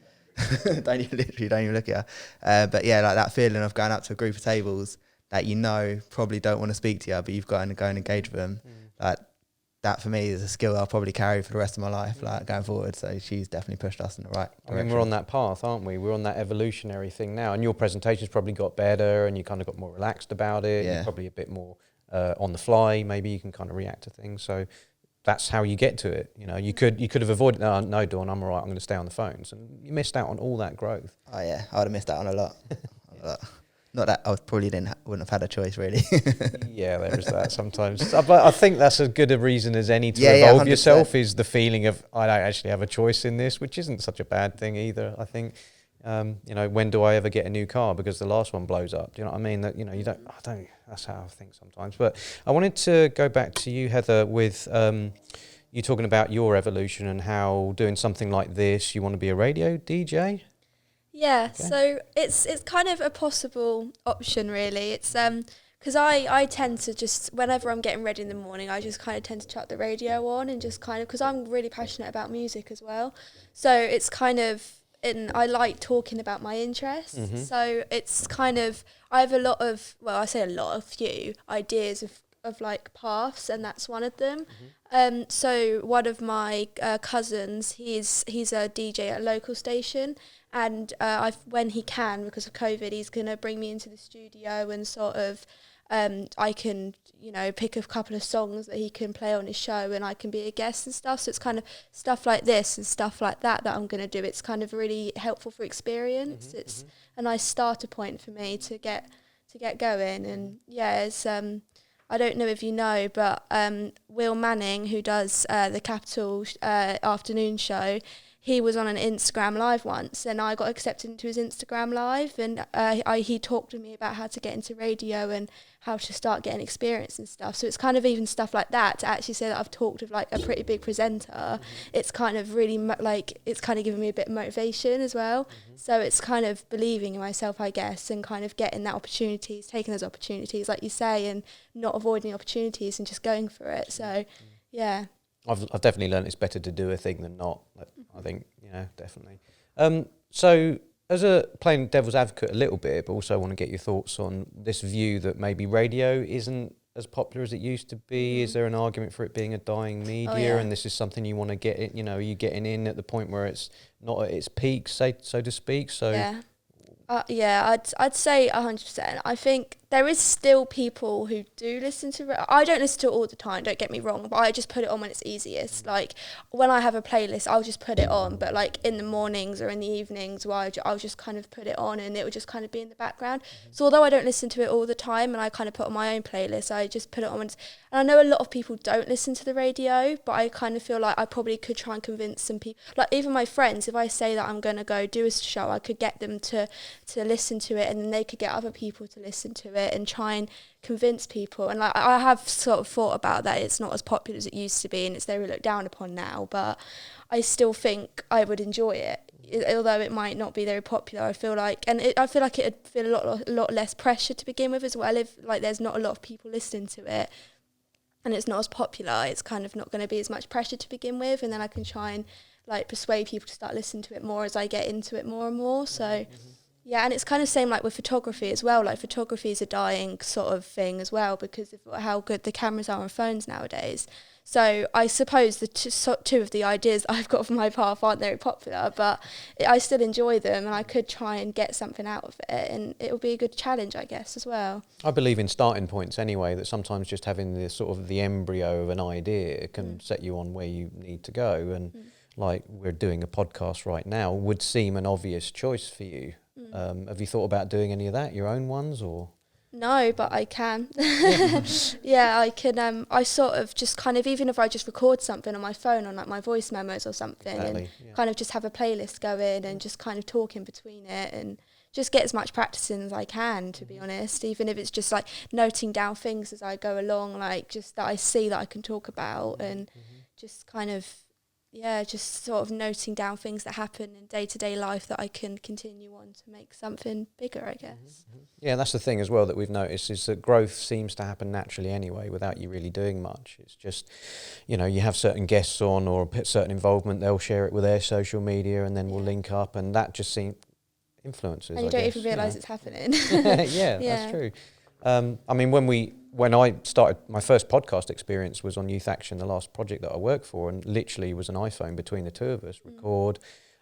don't even look at you. But yeah, like that feeling of going up to a group of tables that probably don't want to speak to you, but you've got to go and engage with them. Like that for me is a skill I'll probably carry for the rest of my life, like going forward. So she's definitely pushed us in the right direction. I mean, we're on that path, aren't we? We're on that evolutionary thing now, and your presentation's probably got better, and you kind of got more relaxed about it. You're probably a bit more on the fly. Maybe you can kind of react to things. So that's how you get to it. You could have avoided. No, Dawn, I'm all right. I'm going to stay on the phones, and you missed out on all that growth. Oh yeah, I would have missed out on a lot. Not that I probably wouldn't have had a choice really. Yeah, there is that sometimes. But I think that's as good a reason as any to evolve yourself, is the feeling of I don't actually have a choice in this, which isn't such a bad thing either. I think, when do I ever get a new car because the last one blows up? Do you know what I mean? That you don't. That's how I think sometimes. But I wanted to go back to you, Heather, with you talking about your evolution and how doing something like this, you want to be a radio DJ. Yeah, okay. So it's kind of a possible option, really. It's because I tend to just, whenever I'm getting ready in the morning, I just kind of tend to chuck the radio on and just kind of, because I'm really passionate about music as well. So it's kind of, and I like talking about my interests. So it's kind of, I have a few ideas of like paths, and that's one of them. So one of my cousins, he's a DJ at a local station, and when he can, because of COVID, he's going to bring me into the studio and sort of I can, pick a couple of songs that he can play on his show, and I can be a guest and stuff. So it's kind of stuff like this and stuff like that I'm going to do. It's kind of really helpful for experience. It's a nice starter point for me to get going. And yeah, it's I don't know if you know, but Will Manning, who does the Capital afternoon show, he was on an Instagram live once, and I got accepted into his Instagram live, and he talked to me about how to get into radio and how to start getting experience and stuff. So it's kind of even stuff like that, to actually say that I've talked with like a pretty big presenter. It's kind of really it's kind of given me a bit of motivation as well. So it's kind of believing in myself, I guess, and kind of getting that opportunities, taking those opportunities, like you say, and not avoiding opportunities and just going for it. So yeah. I've definitely learned it's better to do a thing than not. I think, definitely. So as a playing devil's advocate a little bit, but also want to get your thoughts on this view that maybe radio isn't as popular as it used to be. Is there an argument for it being a dying media, and this is something you want to get in, are you getting in at the point where it's not at its peak, so to speak? So I'd say 100%. I think there is still people who do listen to I don't listen to it all the time, don't get me wrong, but I just put it on when it's easiest. Like when I have a playlist, I'll just put it on, but like in the mornings or in the evenings, I'll just kind of put it on, and it will just kind of be in the background. So although I don't listen to it all the time, and I kind of put on my own playlist, I just put it on when it's, and I know a lot of people don't listen to the radio, but I kind of feel like I probably could try and convince some people, like even my friends, if I say that I'm going to go do a show, I could get them to listen to it, and then they could get other people to listen to it and try and convince people. And like I have sort of thought about that, it's not as popular as it used to be, and it's very looked down upon now, but I still think I would enjoy it, although it might not be very popular. I feel like it'd feel a lot less pressure to begin with as well, if like there's not a lot of people listening to it and it's not as popular. It's kind of not going to be as much pressure to begin with, and then I can try and like persuade people to start listening to it more as I get into it more and more. So yeah, and it's kind of same like with photography as well. Like photography is a dying sort of thing as well because of how good the cameras are on phones nowadays. So I suppose the two of the ideas that I've got for my path aren't very popular, but I still enjoy them, and I could try and get something out of it, and it'll be a good challenge, I guess, as well. I believe in starting points anyway, that sometimes just having the sort of the embryo of an idea can set you on where you need to go. And like we're doing a podcast right now would seem an obvious choice for you. Have you thought about doing any of that, your own ones, or? No, but I can. Yeah, I can. I sort of just kind of, even if I just record something on my phone, on like my voice memos or something, and kind of just have a playlist going and just kind of talk in between it and just get as much practice in as I can, to be honest, even if it's just like noting down things as I go along, like just that I see that I can talk about, and just kind of, just sort of noting down things that happen in day-to-day life that I can continue on to make something bigger, I guess. Yeah, that's the thing as well that we've noticed, is that growth seems to happen naturally anyway without you really doing much. It's just, you have certain guests on or a certain involvement, they'll share it with their social media, and then we'll link up, and that just influences, and you don't even realise it's happening. That's true. I mean, when I started, my first podcast experience was on Youth Action, the last project that I worked for, and literally was an iPhone between the two of us, record,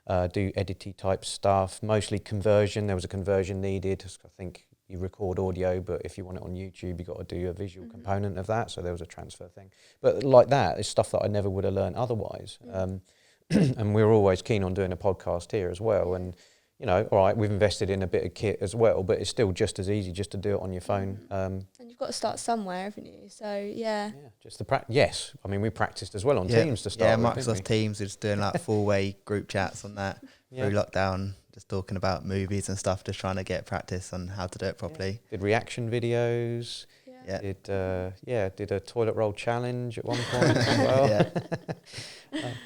do edity type stuff, mostly conversion. There was a conversion needed. I think you record audio, but if you want it on YouTube, you got to do a visual component of that. So there was a transfer thing. But like that, it's stuff that I never would have learned otherwise. And we were always keen on doing a podcast here as well. And all right, we've invested in a bit of kit as well, but it's still just as easy just to do it on your phone. And you've got to start somewhere, haven't you? So, just the practice. Yes, I mean, we practiced as well on Teams to start with. Microsoft Teams, we're just doing like four-way group chats on that through lockdown, just talking about movies and stuff, just trying to get practice on how to do it properly. Did reaction videos. Did a toilet roll challenge at one point as well.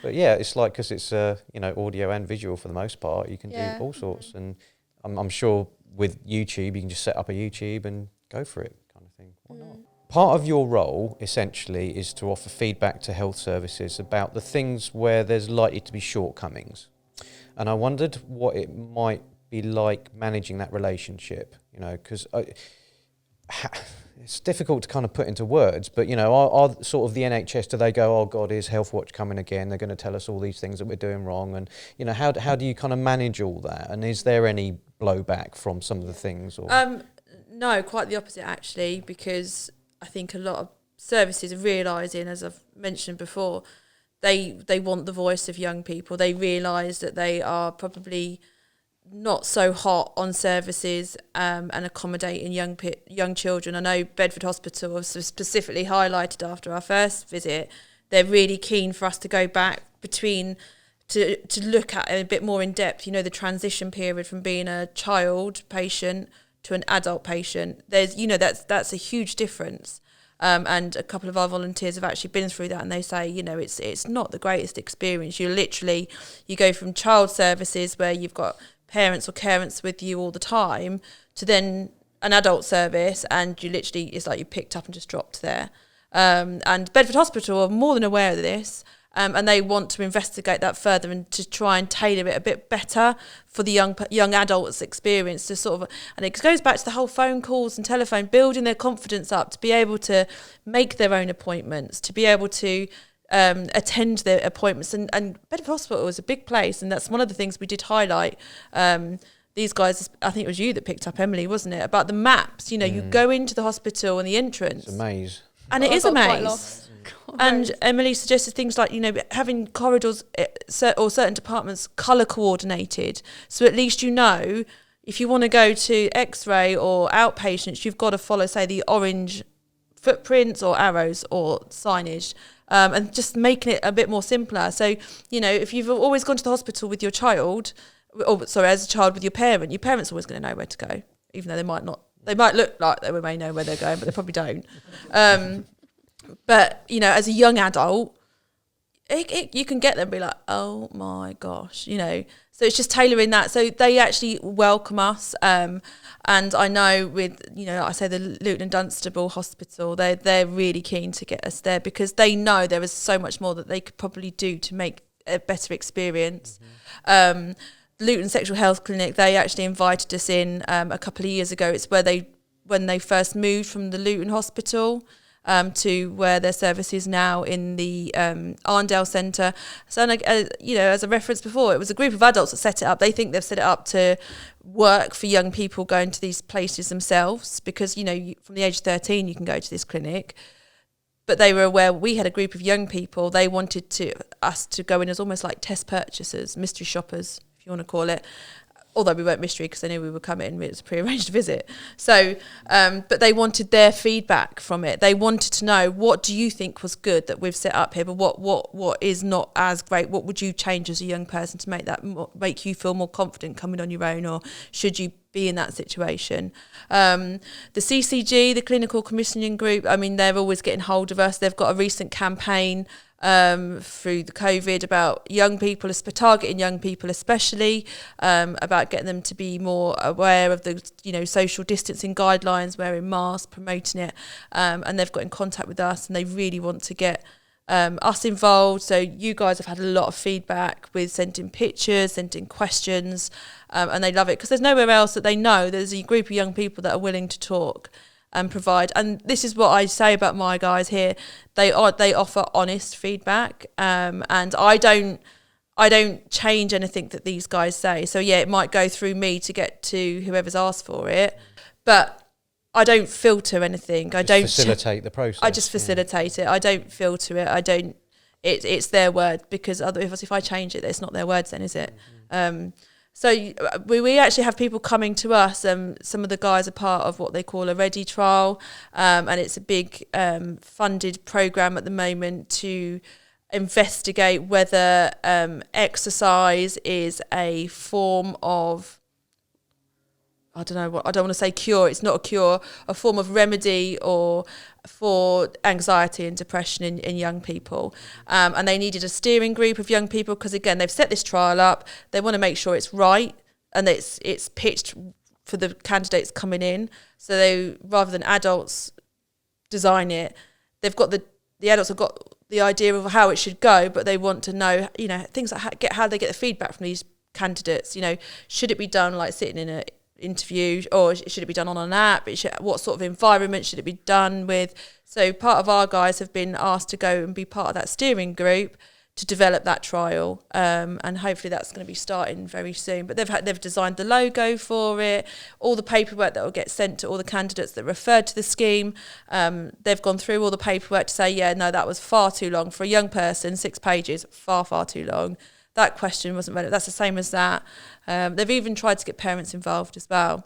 But it's like, because it's audio and visual for the most part, you can do all sorts, and I'm sure with YouTube you can just set up a YouTube and go for it, kind of thing. Why not? Part of your role essentially is to offer feedback to health services about the things where there's likely to be shortcomings. and I wondered what it might be like managing that relationship, you know, because it's difficult to kind of put into words, but, you know, are sort of the NHS, do they go, oh God, is Healthwatch coming again? They're going to tell us all these things that we're doing wrong. And, you know, how do you kind of manage all that? And is there any blowback from some of the things? Or no, quite the opposite, actually, because I think a lot of services are realising, as I've mentioned before, they want the voice of young people. They realise that they are probably not so hot on services and accommodating young children. I know Bedford Hospital have specifically highlighted after our first visit, they're really keen for us to go back to look at it a bit more in depth, you know, the transition period from being a child patient to an adult patient. There's, you know, that's a huge difference. And a couple of our volunteers have actually been through that, and they say, you know, it's not the greatest experience. You go from child services where you've got parents or carents with you all the time to then an adult service, and you literally, it's like you picked up and just dropped there. And Bedford Hospital are more than aware of this, and they want to investigate that further and to try and tailor it a bit better for the young adults' experience, to sort of, and it goes back to the whole phone calls and telephone, building their confidence up to be able to make their own appointments, to be able to attend their appointments. And Bedford Hospital is a big place, and that's one of the things we did highlight. These guys, I think it was you that picked up, Emily, wasn't it, about the maps? You know, you go into the hospital and the entrance. It's a maze. And it is a maze. And Emily suggested things like, you know, having corridors or certain departments colour coordinated. So at least, you know, if you want to go to X-ray or outpatients, you've got to follow, say, the orange footprints or arrows or signage. And just making it a bit more simpler. So, you know, if you've always gone to the hospital with your child, as a child with your parent's always going to know where to go, even though they might not. They might look like they may know where they're going, but they probably don't. But, you know, as a young adult, you can get them and be like, oh my gosh, you know. So it's just tailoring that. So they actually welcome us. And I know with, you know, I say the Luton and Dunstable Hospital, they're really keen to get us there because they know there is so much more that they could probably do to make a better experience. Mm-hmm. Luton Sexual Health Clinic, they actually invited us in a couple of years ago. It's when they first moved from the Luton Hospital to where their service is now in the Arndale Centre. So, you know, as a reference before, it was a group of adults that set it up. They think they've set it up to work for young people going to these places themselves because, you know, from the age of 13, you can go to this clinic. But they were aware we had a group of young people. They wanted us to go in as almost like test purchasers, mystery shoppers, if you want to call it. Although we weren't mystery because they knew we were coming, it was a pre-arranged visit. So, but they wanted their feedback from it. They wanted to know, what do you think was good that we've set up here, but what is not as great? What would you change as a young person to make you feel more confident coming on your own, or should you be in that situation? The CCG, the Clinical Commissioning Group, I mean, they're always getting hold of us. They've got a recent campaign through the COVID about young people, targeting young people especially, about getting them to be more aware of the, you know, social distancing guidelines, wearing masks, promoting it, and they've got in contact with us and they really want to get us involved. So you guys have had a lot of feedback with sending pictures, sending questions, and they love it because there's nowhere else that they know there's a group of young people that are willing to talk and provide. And this is what I say about my guys here. They offer honest feedback, and I don't change anything that these guys say. So yeah, it might go through me to get to whoever's asked for it, but I don't filter anything. I don't facilitate the process. I just facilitate it. I don't filter it. It's their word, because otherwise if I change it, it's not their words then, is it? Mm-hmm. So we actually have people coming to us. Some of the guys are part of what they call a Ready trial, and it's a big funded program at the moment to investigate whether exercise is a form of, I don't want to say cure. It's not a cure, a form of remedy or for anxiety and depression in young people. And they needed a steering group of young people because, again, they've set this trial up. They want to make sure it's right and it's pitched for the candidates coming in. So they, rather than adults design it, they've got the adults have got the idea of how it should go, but they want to know, you know, things like how they get the feedback from these candidates, should it be done like sitting in an interview, or should it be done on an app? What sort of environment should it be done with? So part of our guys have been asked to go and be part of that steering group to develop that trial, and hopefully that's going to be starting very soon. But they've designed the logo for it, all the paperwork that will get sent to all the candidates that referred to the scheme. They've gone through all the paperwork to say, no, that was far too long for a young person. 6 pages, far too long. That question wasn't relevant. That's the same as that. They've even tried to get parents involved as well.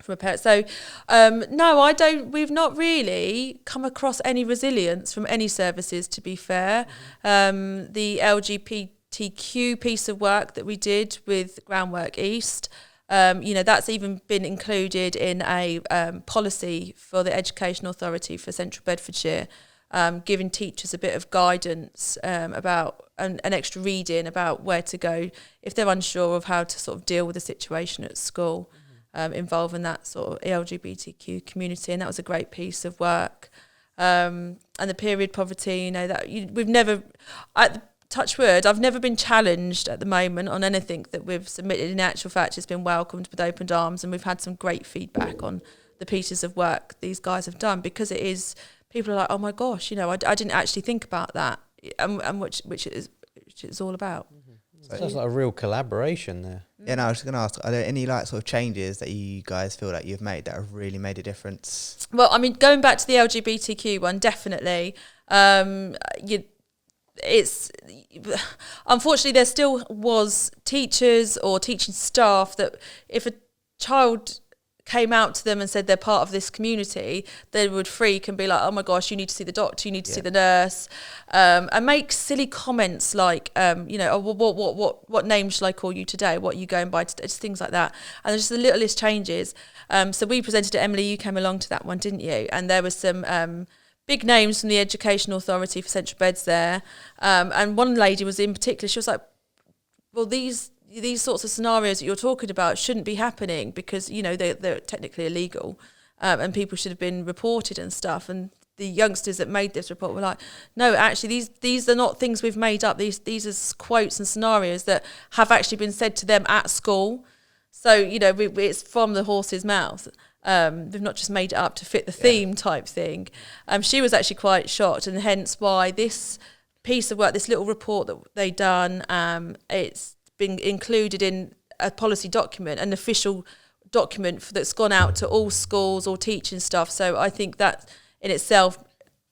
From a parent. So, no, I don't. We've not really come across any resilience from any services, to be fair. The LGBTQ piece of work that we did with Groundwork East, that's even been included in a policy for the Education Authority for Central Bedfordshire, giving teachers a bit of guidance about an extra reading about where to go if they're unsure of how to sort of deal with the situation at school. Involving that sort of LGBTQ community, and that was a great piece of work. And the period poverty, we've never, touch wood, I've never been challenged at the moment on anything that we've submitted. In actual fact, it's been welcomed with open arms, and we've had some great feedback on the pieces of work these guys have done, because it is, people are like, oh my gosh, I didn't actually think about that, and which it is all about. So sounds like a real collaboration there. Yeah, no, I was just going to ask, are there any sort of changes that you guys feel like you've made that have really made a difference? Well, I mean, going back to the LGBTQ one, definitely. It's unfortunately there still was teachers or teaching staff that if a child came out to them and said they're part of this community, they would freak and be like, oh my gosh, you need to see the doctor, you need to see the nurse, and make silly comments like, what name shall I call you today? What are you going by today? Just things like that. And there's just the littlest changes. So we presented it, Emily, you came along to that one, didn't you? And there was some big names from the Education Authority for Central Beds there. And one lady was in particular, she was like, well, these sorts of scenarios that you're talking about shouldn't be happening because, they're technically illegal, and people should have been reported and stuff. And the youngsters that made this report were like, no, actually, these are not things we've made up. These are quotes and scenarios that have actually been said to them at school. So, it's from the horse's mouth. They've not just made it up to fit the theme type thing. She was actually quite shocked, and hence why this piece of work, this little report that they done, it's been included in a policy document, an official document that's gone out to all schools, all teaching staff. So I think that in itself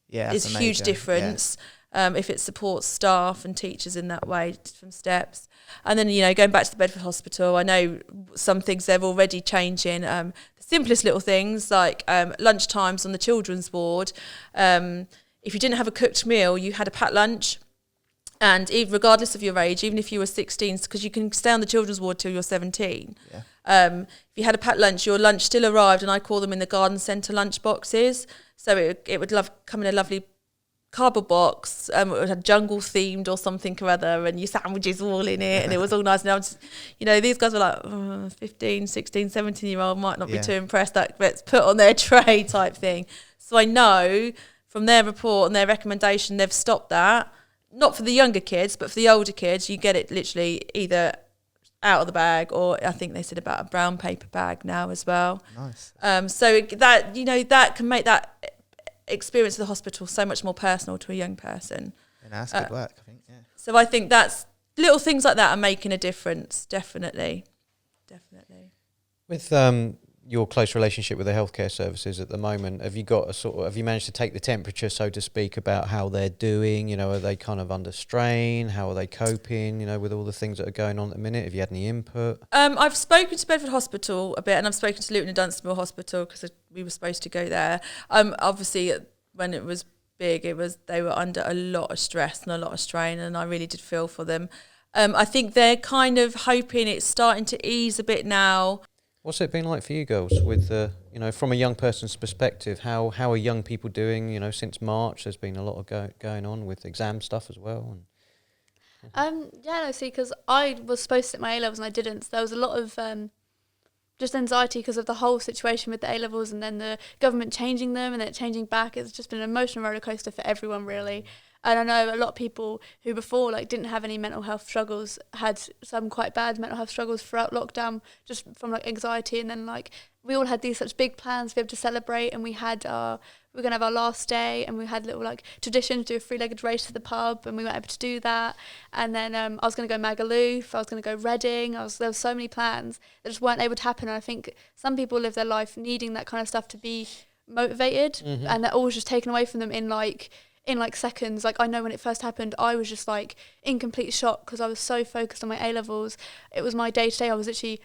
is a huge difference, if it supports staff and teachers in that way from steps. And then, going back to the Bedford Hospital, I know some things they're already changing. The simplest little things like lunch times on the children's ward. If you didn't have a cooked meal, you had a packed lunch. And regardless of your age, even if you were 16, because you can stay on the children's ward till you're 17. Yeah. If you had a packed lunch, your lunch still arrived, and I call them in the garden centre lunch boxes. So it would come in a lovely cardboard box. It would have jungle themed or something or other, and your sandwiches were all in it, and it was all nice. And I was, these guys were like 15, 16, 17-year-old might not be too impressed that gets put on their tray type thing. So I know from their report and their recommendation, they've stopped that. Not for the younger kids, but for the older kids, you get it literally either out of the bag, or I think they said about a brown paper bag now as well. Nice. So that, that can make that experience of the hospital so much more personal to a young person. And that's good work, I think, yeah. So I think that's little things like that are making a difference, definitely. With your close relationship with the healthcare services at the moment, have you managed to take the temperature, so to speak, about how they're doing? Are they kind of under strain? How are they coping, with all the things that are going on at the minute? Have you had any input? I've spoken to Bedford Hospital a bit, and I've spoken to Luton and Dunstable Hospital because we were supposed to go there. Obviously, when it was big, they were under a lot of stress and a lot of strain, and I really did feel for them. I think they're kind of hoping it's starting to ease a bit now. What's it been like for you girls with from a young person's perspective? How are young people doing? Since March, there's been a lot of going on with exam stuff as well. Because I was supposed to sit my A-levels and I didn't. So there was a lot of just anxiety because of the whole situation with the A-levels, and then the government changing them and then changing back. It's just been an emotional roller coaster for everyone, really. And I know a lot of people who before like didn't have any mental health struggles had some quite bad mental health struggles throughout lockdown, just from like anxiety. And then like we all had these such big plans to be able to celebrate, and we were going to have our last day, and we had little like traditions, do a 3-legged race to the pub, and we weren't able to do that. And then I was going to go Magaluf, I was going to go Reading, there was so many plans that just weren't able to happen. And I think some people live their life needing that kind of stuff to be motivated, and that all was just taken away from them in seconds. Like I know when it first happened, I was just like in complete shock because I was so focused on my A-levels. It was my day-to-day. I was literally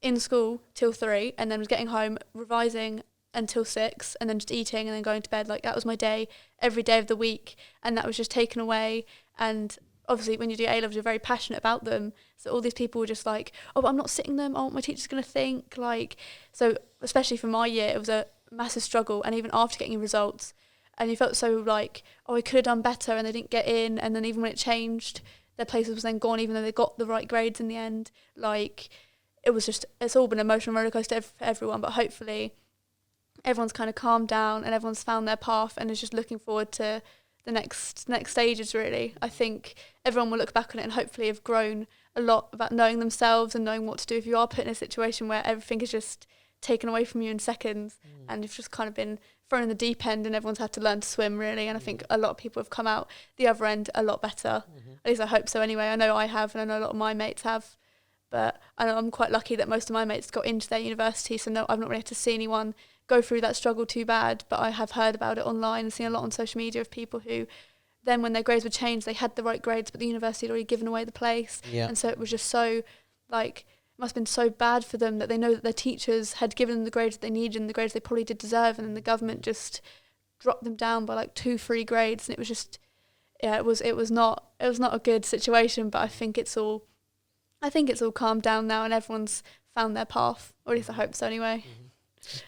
in school till 3 and then was getting home, revising until 6 and then just eating and then going to bed. Like that was my day every day of the week, and that was just taken away. And obviously when you do A-levels, you're very passionate about them, so all these people were just like, oh, but I'm not sitting them, oh, my teacher's going to think, like, so especially for my year it was a massive struggle. And even after getting results, and you felt so like, oh, I could have done better, and they didn't get in, and then even when it changed, their places was then gone even though they got the right grades in the end. Like it's all been an emotional rollercoaster for everyone, but hopefully everyone's kind of calmed down and everyone's found their path and is just looking forward to the next stages, really. I think everyone will look back on it and hopefully have grown a lot about knowing themselves and knowing what to do if you are put in a situation where everything is just taken away from you in seconds, and you've just kind of been thrown in the deep end and everyone's had to learn to swim, really. And I think a lot of people have come out the other end a lot better. At least I hope so anyway. I know I have, and I know a lot of my mates have. But I know I'm quite lucky that most of my mates got into their university, so no, I've not really had to see anyone go through that struggle too bad. But I have heard about it online and seen a lot on social media of people who then when their grades were changed, they had the right grades, but the university had already given away the place. Yeah. And so it was just so, like, it must have been so bad for them that they know that their teachers had given them the grades that they needed and the grades they probably did deserve, and then the government just dropped them down by like 2-3 grades. And it was just, yeah, it was not a good situation. But I think it's all calmed down now and everyone's found their path, or at least I hope so anyway.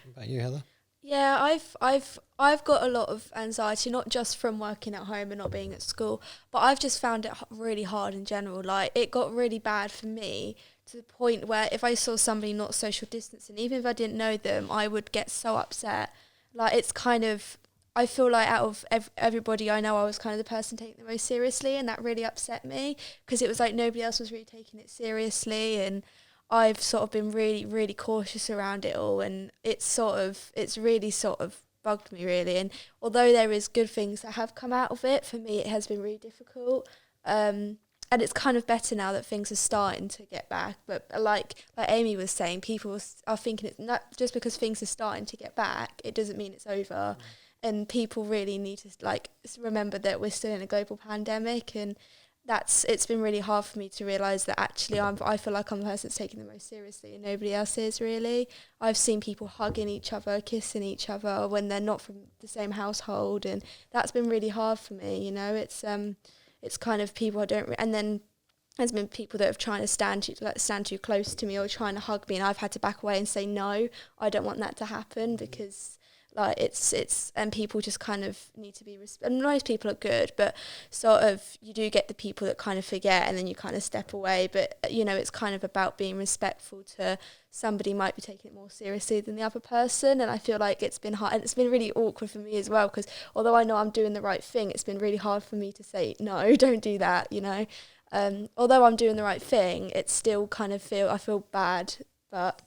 What about you, Heather? Yeah, I've got a lot of anxiety, not just from working at home and not being at school, but I've just found it really hard in general. Like, it got really bad for me to the point where if I saw somebody not social distancing, even if I didn't know them, I would get so upset. Like, it's kind of, I feel like out of everybody I know, I was kind of the person taking it the most seriously, and that really upset me because it was like nobody else was really taking it seriously, and I've sort of been really, really cautious around it all, and it's really sort of bugged me, really. And although there is good things that have come out of it, for me it has been really difficult. And it's kind of better now that things are starting to get back. But like Amy was saying, people are thinking it's not just because things are starting to get back, it doesn't mean it's over. And people really need to like remember that we're still in a global pandemic, and it's been really hard for me to realise that actually I feel like I'm the person that's taking the most seriously and nobody else is, really. I've seen people hugging each other, kissing each other when they're not from the same household, and that's been really hard for me, you know. It's kind of people I don't and then there's been people that have tried to stand too close to me or trying to hug me, and I've had to back away and say no, I don't want that to happen, because like it's and people just kind of need to be and most people are good, but sort of you do get the people that kind of forget and then you kind of step away. But you know, it's kind of about being respectful to somebody might be taking it more seriously than the other person. And I feel like it's been hard, and it's been really awkward for me as well, because although I know I'm doing the right thing, it's been really hard for me to say no, don't do that, you know. Although I'm doing the right thing, it's still kind of I feel bad, but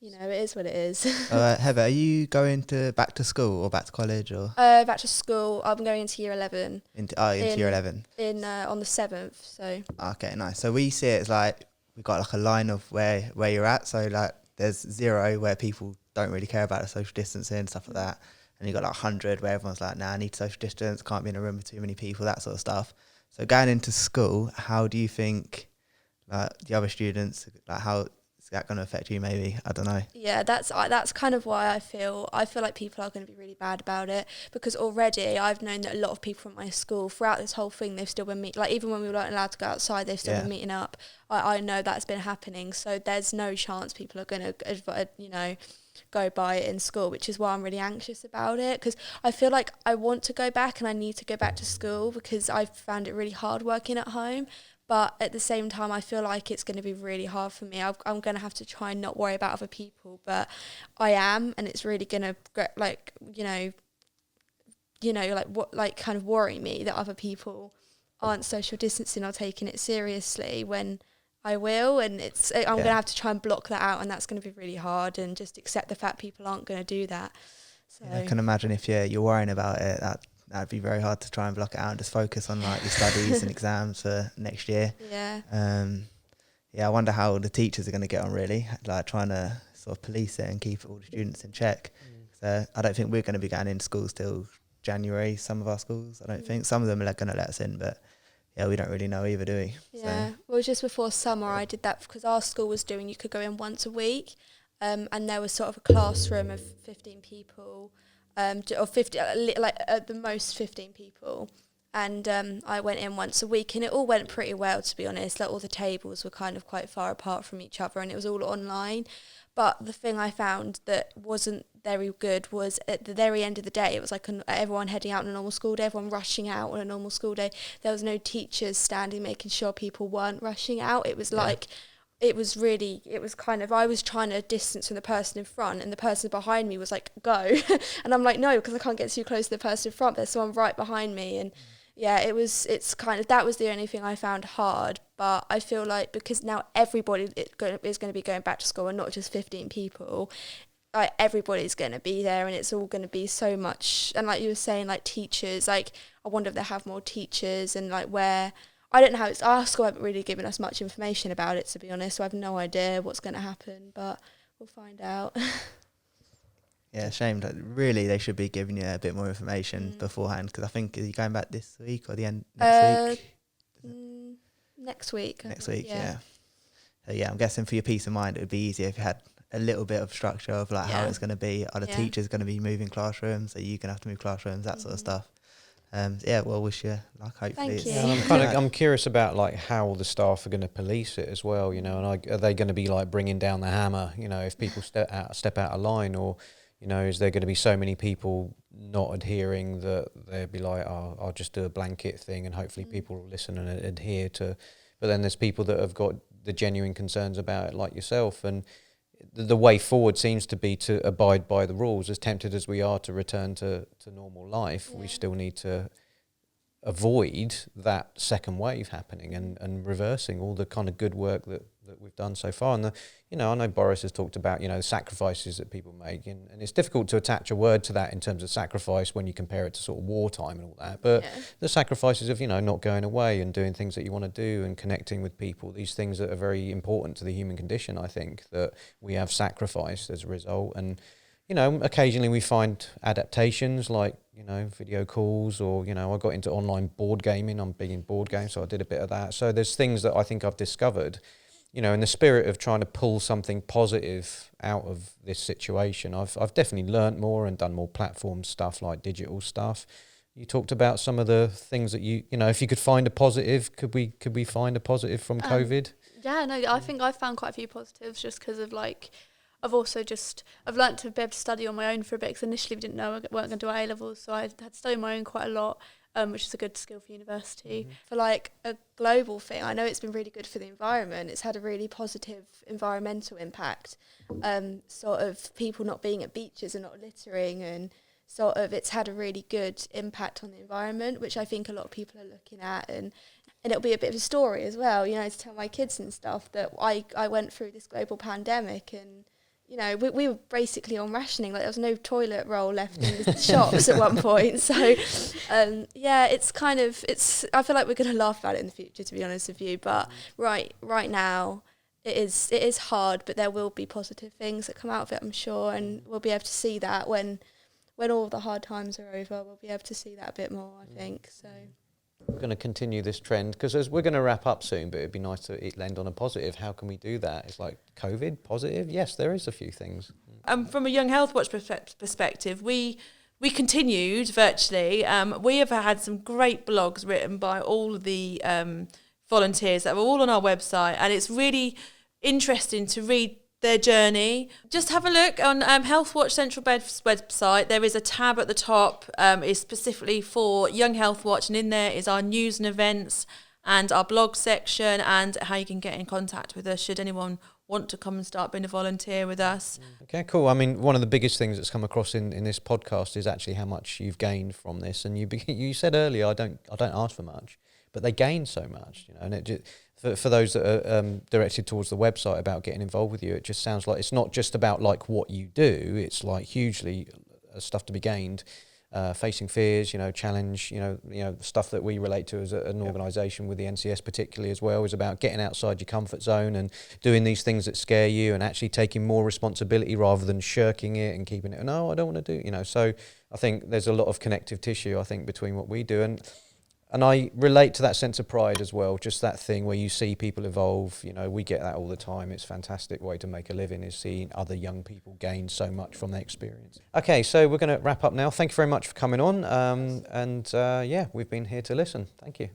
you know, it is what it is. Heather, are you going back to school or back to college or? Back to school. I'm going into year 11. Into year 11. On the 7th. So. Okay, nice. So we see it as like we've got like a line of where you're at. So like there's 0 where people don't really care about the social distancing and stuff like that, and you got like 100 where everyone's like, nah, I need social distance, can't be in a room with too many people, that sort of stuff. So going into school, how do you think like the other students, like how is that going to affect you? Maybe, I don't know. Yeah, that's kind of why I feel like people are going to be really bad about it, because already I've known that a lot of people from my school throughout this whole thing, they've still been like even when we weren't allowed to go outside, they've still been meeting up. I know that's been happening, so there's no chance people are going to you know, go by it in school, which is why I'm really anxious about it, because I feel like I want to go back and I need to go back to school because I've found it really hard working at home. But at the same time, I feel like it's going to be really hard for me. I'm going to have to try and not worry about other people, but I am, and it's really going to, like, you know, you know, like what, like kind of worry me that other people aren't social distancing or taking it seriously when I will, and I'm going to have to try and block that out, and that's going to be really hard, and just accept the fact people aren't going to do that. So I can imagine if you're worrying about it, that'd be very hard to try and block it out and just focus on like your studies and exams for next year. I wonder how the teachers are going to get on, really, like trying to sort of police it and keep all the students in check. So I don't think we're going to be going into schools till January. Some of our schools, I don't think. Some of them are going to let us in, but we don't really know either, do we? Yeah, well, just before summer I did that because our school was doing, you could go in once a week, and there was sort of a classroom of 15 people, or 50, like at the most 15 people, and I went in once a week, and it all went pretty well, to be honest. Like all the tables were kind of quite far apart from each other, and it was all online. But the thing I found that wasn't very good was at the very end of the day, it was like everyone heading out on a normal school day, everyone rushing out on a normal school day. There was no teachers standing making sure people weren't rushing out. It was like, it was kind of, I was trying to distance from the person in front, and the person behind me was like, go. And I'm like, no, because I can't get too close to the person in front. There's someone right behind me. And it's kind of, that was the only thing I found hard. But I feel like because now everybody is going to be going back to school, and not just 15 people, like everybody's going to be there, and it's all going to be so much. And like you were saying, like teachers, like I wonder if they have more teachers, and like where, I don't know how our school haven't really given us much information about it, to be honest, so I have no idea what's going to happen, but we'll find out. Yeah, shame. That really, they should be giving you a bit more information beforehand, because I think, are you going back this week or the end next week? Next week. Next week, yeah. So I'm guessing for your peace of mind, it would be easier if you had a little bit of structure of like how it's going to be. Are the teachers going to be moving classrooms? Are you going to have to move classrooms? That sort of stuff. Well, wish you luck. Hopefully, Thank you. And I'm curious about like how the staff are going to police it as well. You know, and are they going to be like bringing down the hammer? You know, if people step out of line, or you know, is there going to be so many people not adhering that they'll be like, oh, I'll just do a blanket thing, and hopefully people will listen and adhere to. But then there's people that have got the genuine concerns about it, like yourself, and the way forward seems to be to abide by the rules. As tempted as we are to return to normal life, we still need to avoid that second wave happening and reversing all the kind of good work that we've done so far. And I know Boris has talked about, the sacrifices that people make, and it's difficult to attach a word to that in terms of sacrifice when you compare it to sort of wartime and all that. But the sacrifices of, not going away and doing things that you want to do and connecting with people, these things that are very important to the human condition, I think, that we have sacrificed as a result. And, occasionally we find adaptations like, video calls, or, I got into online board gaming. I'm big in board games, so I did a bit of that. So there's things that I think I've discovered, in the spirit of trying to pull something positive out of this situation. I've definitely learnt more and done more platform stuff, like digital stuff. You talked about some of the things that if you could find a positive, could we find a positive from COVID? Yeah, no, I think I've found quite a few positives just because of I've learnt to be able to study on my own for a bit, because initially we didn't know we weren't going to do our A-levels, so I had to study on my own quite a lot, which is a good skill for university. For like a global thing, I know it's been really good for the environment. It's had a really positive environmental impact, sort of people not being at beaches and not littering, and sort of it's had a really good impact on the environment, which I think a lot of people are looking at, and it'll be a bit of a story as well, to tell my kids and stuff that I went through this global pandemic, and we were basically on rationing. Like there was no toilet roll left in the shops at one point. So, it's I feel like we're going to laugh about it in the future, to be honest with you. But right now, it is hard, but there will be positive things that come out of it, I'm sure, and we'll be able to see that when all the hard times are over. We'll be able to see that a bit more, I think. So. We're going to continue this trend, because as we're going to wrap up soon, but it'd be nice to end on a positive. How can we do that? It's like COVID positive. Yes, there is a few things. From a Young Healthwatch perspective, we continued virtually. We have had some great blogs written by all of the volunteers that were all on our website, and it's really interesting to read their journey. Just have a look on Healthwatch Central Bedford's website. There is a tab at the top, is specifically for Young Healthwatch, and in there is our news and events and our blog section, and how you can get in contact with us should anyone want to come and start being a volunteer with us. Okay, cool. I mean, one of the biggest things that's come across in this podcast is actually how much you've gained from this. And you said earlier, I don't ask for much, but they gain so much, you know. And it just, for those that are directed towards the website about getting involved with you, it just sounds like it's not just about like what you do. It's like hugely stuff to be gained. Facing fears, you know, challenge, you know, stuff that we relate to as an organisation with the NCS particularly as well is about getting outside your comfort zone and doing these things that scare you and actually taking more responsibility rather than shirking it and keeping it, no, I don't want to do, you know. So I think there's a lot of connective tissue, I think, between what we do. And I relate to that sense of pride as well, just that thing where you see people evolve. You know, we get that all the time. It's a fantastic way to make a living, is seeing other young people gain so much from their experience. Okay, so we're going to wrap up now. Thank you very much for coming on. Yeah, we've been here to listen. Thank you.